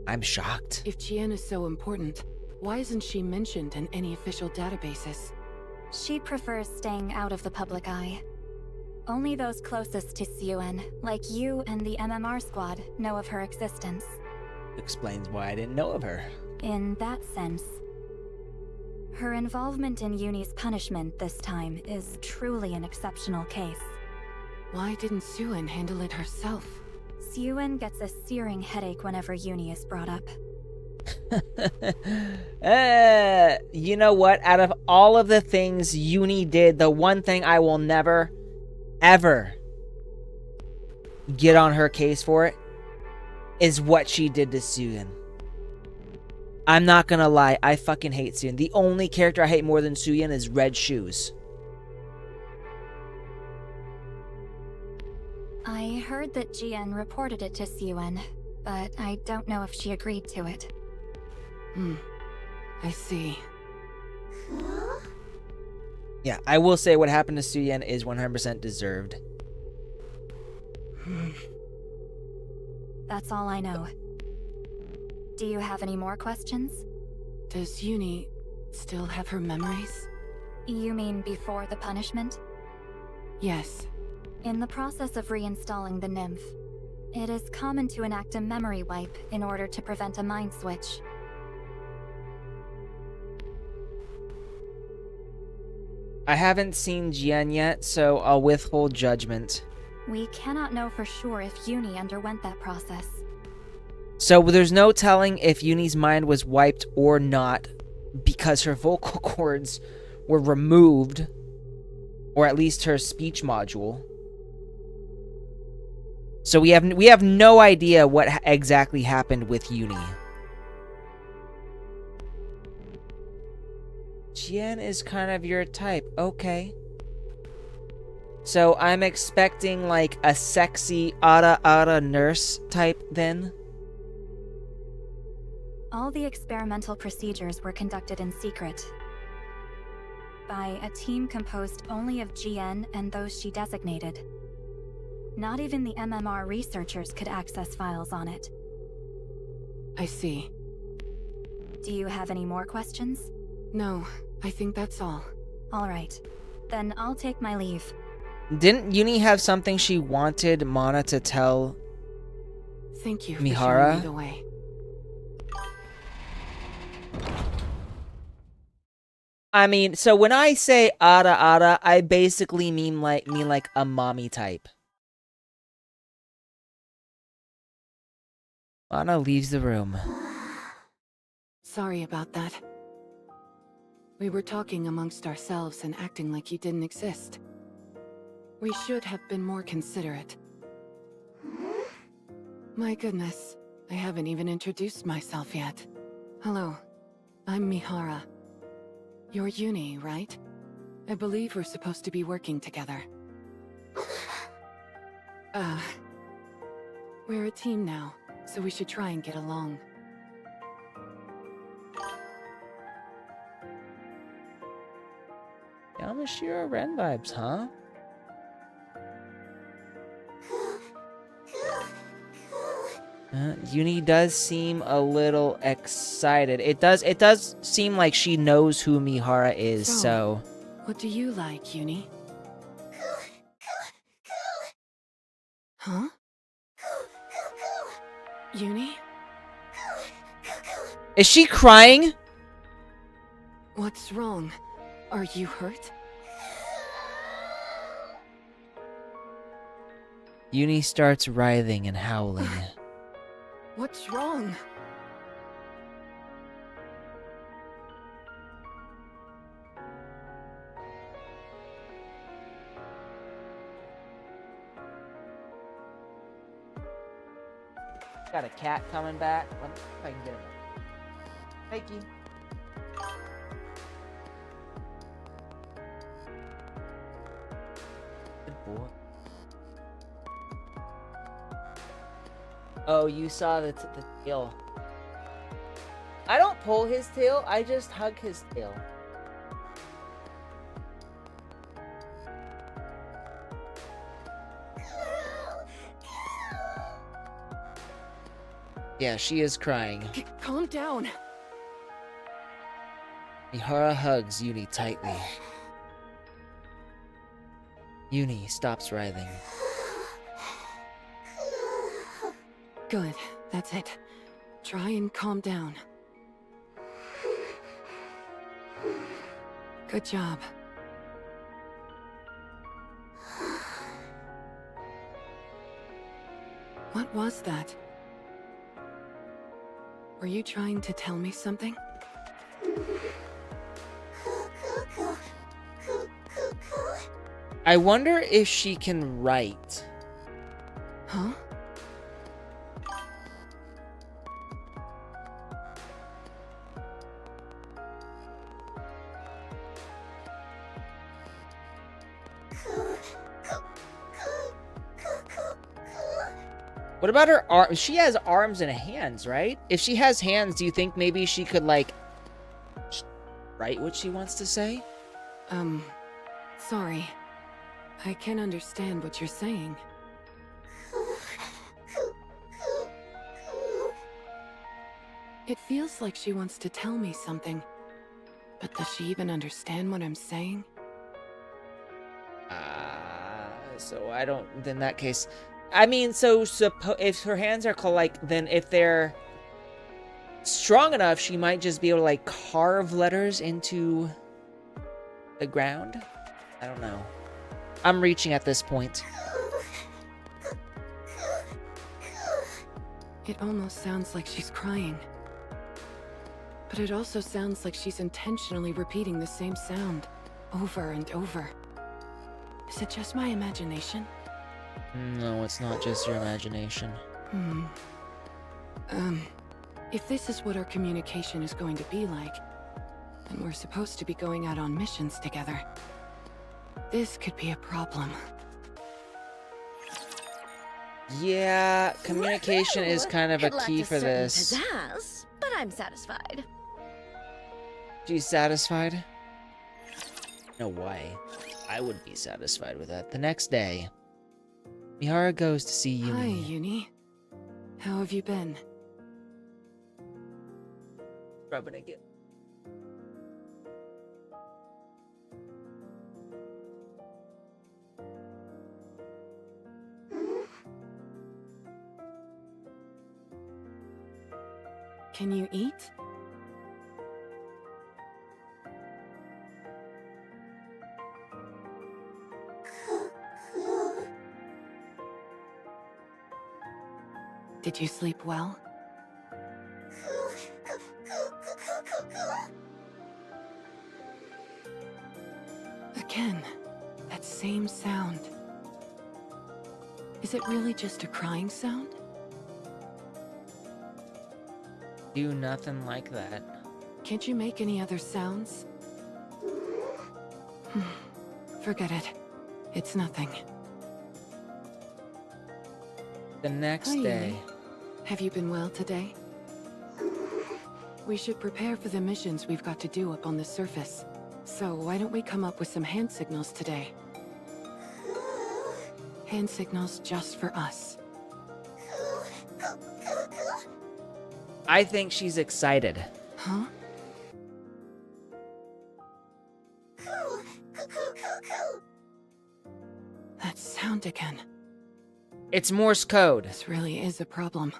I'm shocked. If Jien is so important, Why isn't she mentioned in any official databases? She prefers staying out of the public eye. Only those closest to Siyuen, like you and the MMR squad, know of her existence. Explains why I didn't know of her. In that sense, her involvement in Uni's punishment this time is truly an exceptional case. Why didn't Siyuen handle it herself? Siyuen gets a searing headache whenever Uni is brought up. You know what? Out of all of the things Uni did, the one thing I will never, ever get on her case for it is what she did to Suyun. I'm not gonna lie, I fucking hate Suyun. The only character I hate more than Suyun is Red Shoes. I heard that Jian reported it to Siyuen, but I don't know if she agreed to it. I see. Yeah, I will say what happened to Suyun is 100% deserved. That's all I know. Do you have any more questions? Does Uni still have her memories? You mean before the punishment? Yes. In the process of reinstalling the nymph, it is common to enact a memory wipe in order to prevent a mind switch. I haven't seen Jian yet, so I'll withhold judgment. We cannot know for sure if Uni underwent that process. So there's no telling if Uni's mind was wiped or not because her vocal cords were removed, or at least her speech module. So we have no idea what exactly happened with Uni. Jian is kind of your type, okay. So I'm expecting like a sexy Ara nurse type then? All the experimental procedures were conducted in secret by a team composed only of Jian and those she designated. Not even the MMR researchers could access files on it. I see. Do you have any more questions? No, I think that's all. All right. Then I'll take my leave. Didn't Uni have something she wanted Mana to tell Thank you Mihara? for showing me the way. I mean, so when I say Ara, I basically mean like a mommy type. Mana leaves the room. Sorry about that. We were talking amongst ourselves and acting like you didn't exist. We should have been more considerate. My goodness, I haven't even introduced myself yet. Hello, I'm Mihara. You're Uni, right? I believe we're supposed to be working together. We're a team now, so we should try and get along. Yamashiro Ren vibes, huh? Uni does seem a little excited. It does seem like she knows who Mihara is, so... What do you like, Uni? Huh? Uni? Is she crying? What's wrong? Are you hurt? Uni starts writhing and howling. What's wrong? Got a cat coming back. Let me see if I can get him. Thank you. Good boy. Oh, you saw the tail. I don't pull his tail, I just hug his tail. Yeah, she is crying. Calm down. Mihara hugs Uni tightly. Uni stops writhing. Good. That's it. Try and calm down. Good job. What was that? Were you trying to tell me something? I wonder if she can write. Huh? What about her arm? She has arms and hands, right? If she has hands, do you think maybe she could, like, write what she wants to say? Sorry. I can't understand what you're saying. It feels like she wants to tell me something. But does she even understand what I'm saying? So I don't, in that case, I mean, so if her hands are like, then if they're strong enough, she might just be able to, like, carve letters into the ground. I don't know. I'm reaching at this point. It almost sounds like she's crying. But it also sounds like she's intentionally repeating the same sound over and over. Is it just my imagination? No, it's not just your imagination. If this is what our communication is going to be like, and we're supposed to be going out on missions together, this could be a problem. Yeah, communication is kind of a key for this. Pizzazz, but I'm satisfied. She's satisfied? No way. I would be satisfied with that. The next day, Mihara goes to see Uni. Hi, Uni. How have you been? Rubbing again. Can you eat? Did you sleep well? Again, that same sound. Is it really just a crying sound? Do nothing like that. Can't you make any other sounds? Forget it. It's nothing. The next Hi, day. Uni. Have you been well today? We should prepare for the missions we've got to do up on the surface. So why don't we come up with some hand signals today? Hand signals just for us. I think she's excited. Huh? That sound again. It's Morse code. This really is a problem.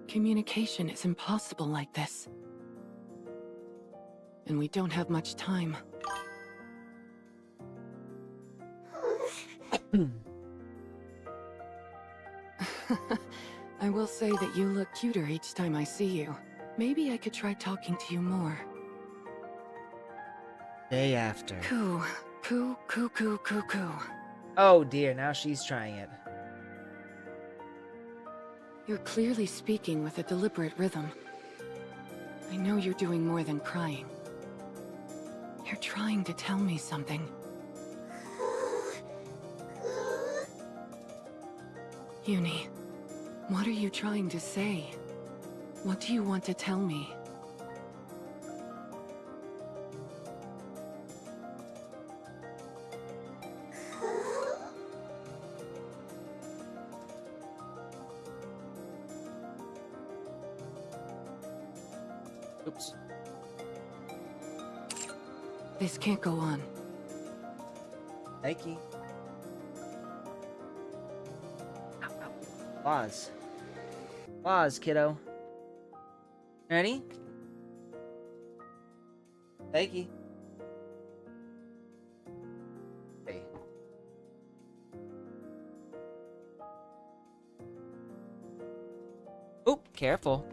Communication is impossible like this. And we don't have much time. I will say that you look cuter each time I see you. Maybe I could try talking to you more. Day after. Coo, coo, coo, coo, coo, coo. Oh dear, now she's trying it. You're clearly speaking with a deliberate rhythm. I know you're doing more than crying. You're trying to tell me something. Uni, what are you trying to say? What do you want to tell me? Oops. This can't go on. Nike. Pause. Pause, kiddo. Ready? Nike. Okay. Oop, careful.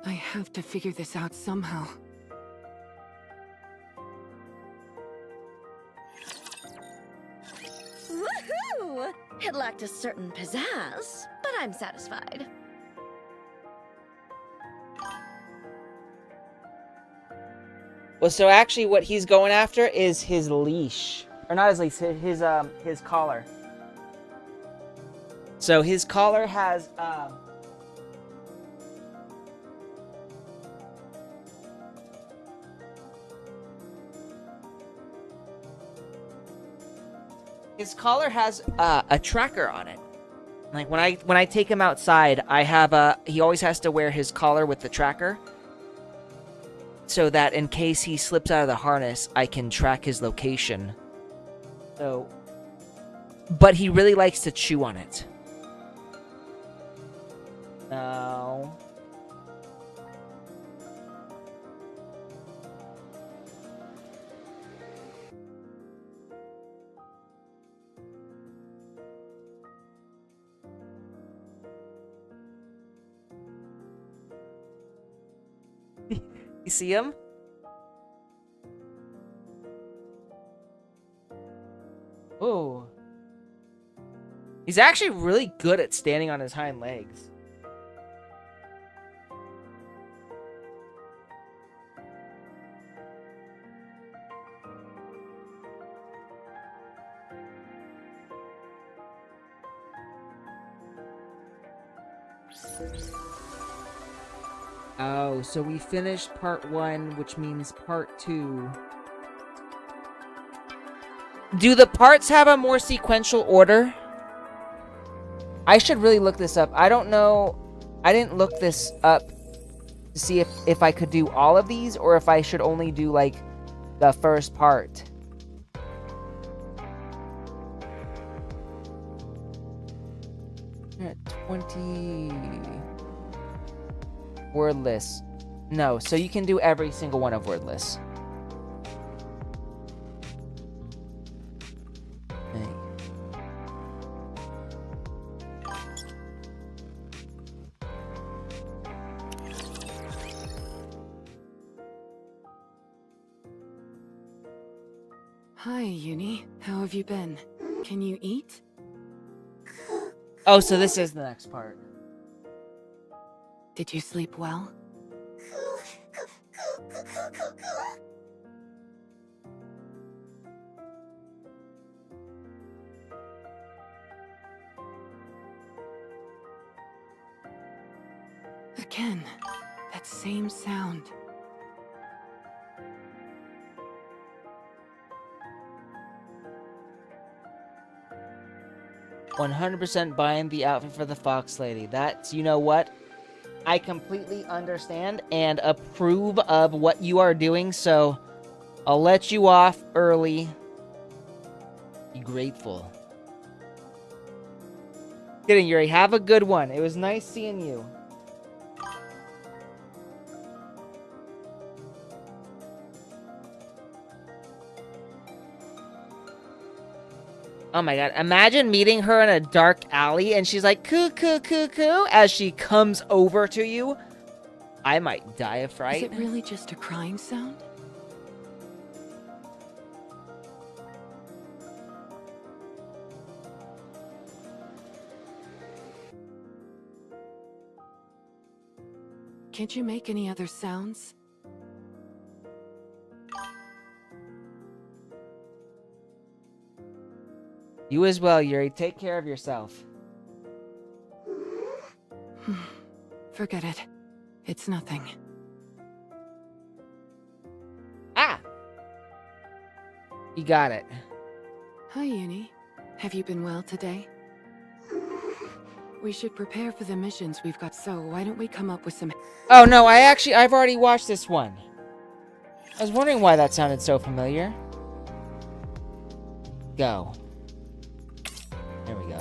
I have to figure this out somehow. Woohoo! It lacked a certain pizzazz, but I'm satisfied. Well, so actually what he's going after is his leash. Or not his leash, his collar. So his collar has, his collar has a tracker on it. Like when I take him outside, I have he always has to wear his collar with the tracker, so that in case he slips out of the harness, I can track his location. So, but he really likes to chew on it. No. You see him? Oh. He's actually really good at standing on his hind legs. Oh, so we finished part 1, which means part 2. Do the parts have a more sequential order? I should really look this up. I don't know. I didn't look this up to see if I could do all of these or if I should only do, like, the first part. We're at 20... Wordless. No, so you can do every single one of wordless. Okay. Hi, Uni. How have you been? Can you eat? Oh, so this is the next part. Did you sleep well? Again, that same sound. "100% buying the outfit for the Fox Lady." That's, you know what? I completely understand and approve of what you are doing, so I'll let you off early. Be grateful. Kidding, Yuri. Have a good one. It was nice seeing you. Oh my god, imagine meeting her in a dark alley and she's like, coo, coo, coo, coo, as she comes over to you. I might die of fright. Is it really just a crying sound? Can't you make any other sounds? You as well, Yuri. Take care of yourself. Forget it. It's nothing. Ah! You got it. Hi, Uni. Have you been well today? We should prepare for the missions we've got, so why don't we come up with some... Oh no, I've already watched this one. I was wondering why that sounded so familiar. Go. There we go.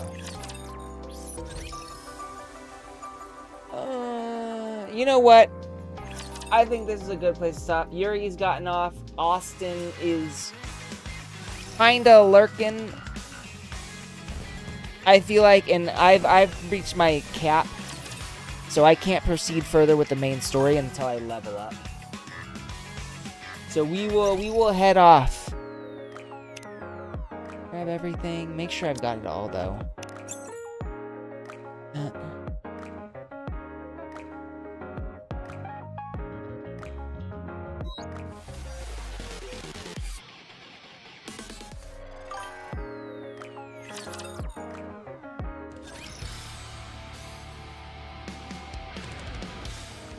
You know what? I think this is a good place to stop. Yuri's gotten off. Austin is kinda lurking. I feel like, and I've reached my cap, so I can't proceed further with the main story until I level up. So we will head off. Grab everything. Make sure I've got it all though.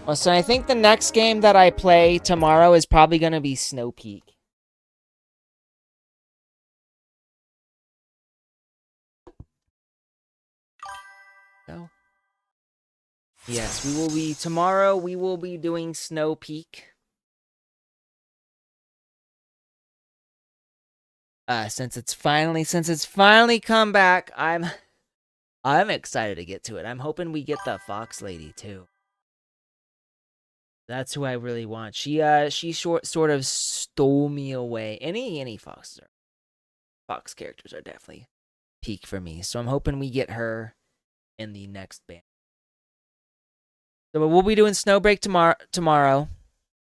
Well, so I think the next game that I play tomorrow is probably going to be Snow Peak. No. Yes, tomorrow we will be doing Snow Peak. Since it's finally come back, I'm excited to get to it. I'm hoping we get the Fox Lady too. That's who I really want. She sort of stole me away. Any Fox characters are definitely peak for me. So I'm hoping we get her in the next band. So we'll be doing Snowbreak tomorrow.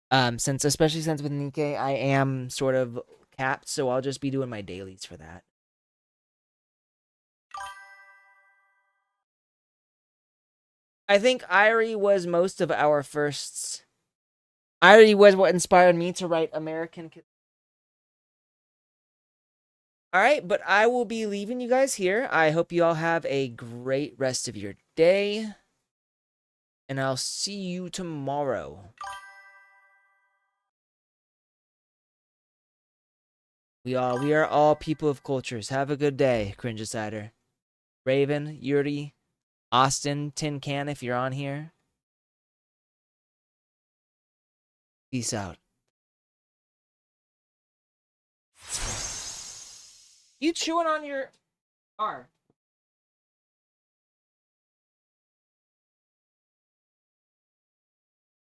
Especially since with Nikke I am sort of capped, so I'll just be doing my dailies for that. I think Irie was most of our firsts. Irie was what inspired me to write American. Alright, but I will be leaving you guys here. I hope you all have a great rest of your day. And I'll see you tomorrow. We are all people of cultures. Have a good day, Cringicider. Raven, Yuri, Austin, Tin Can, if you're on here. Peace out. You chewing on your R?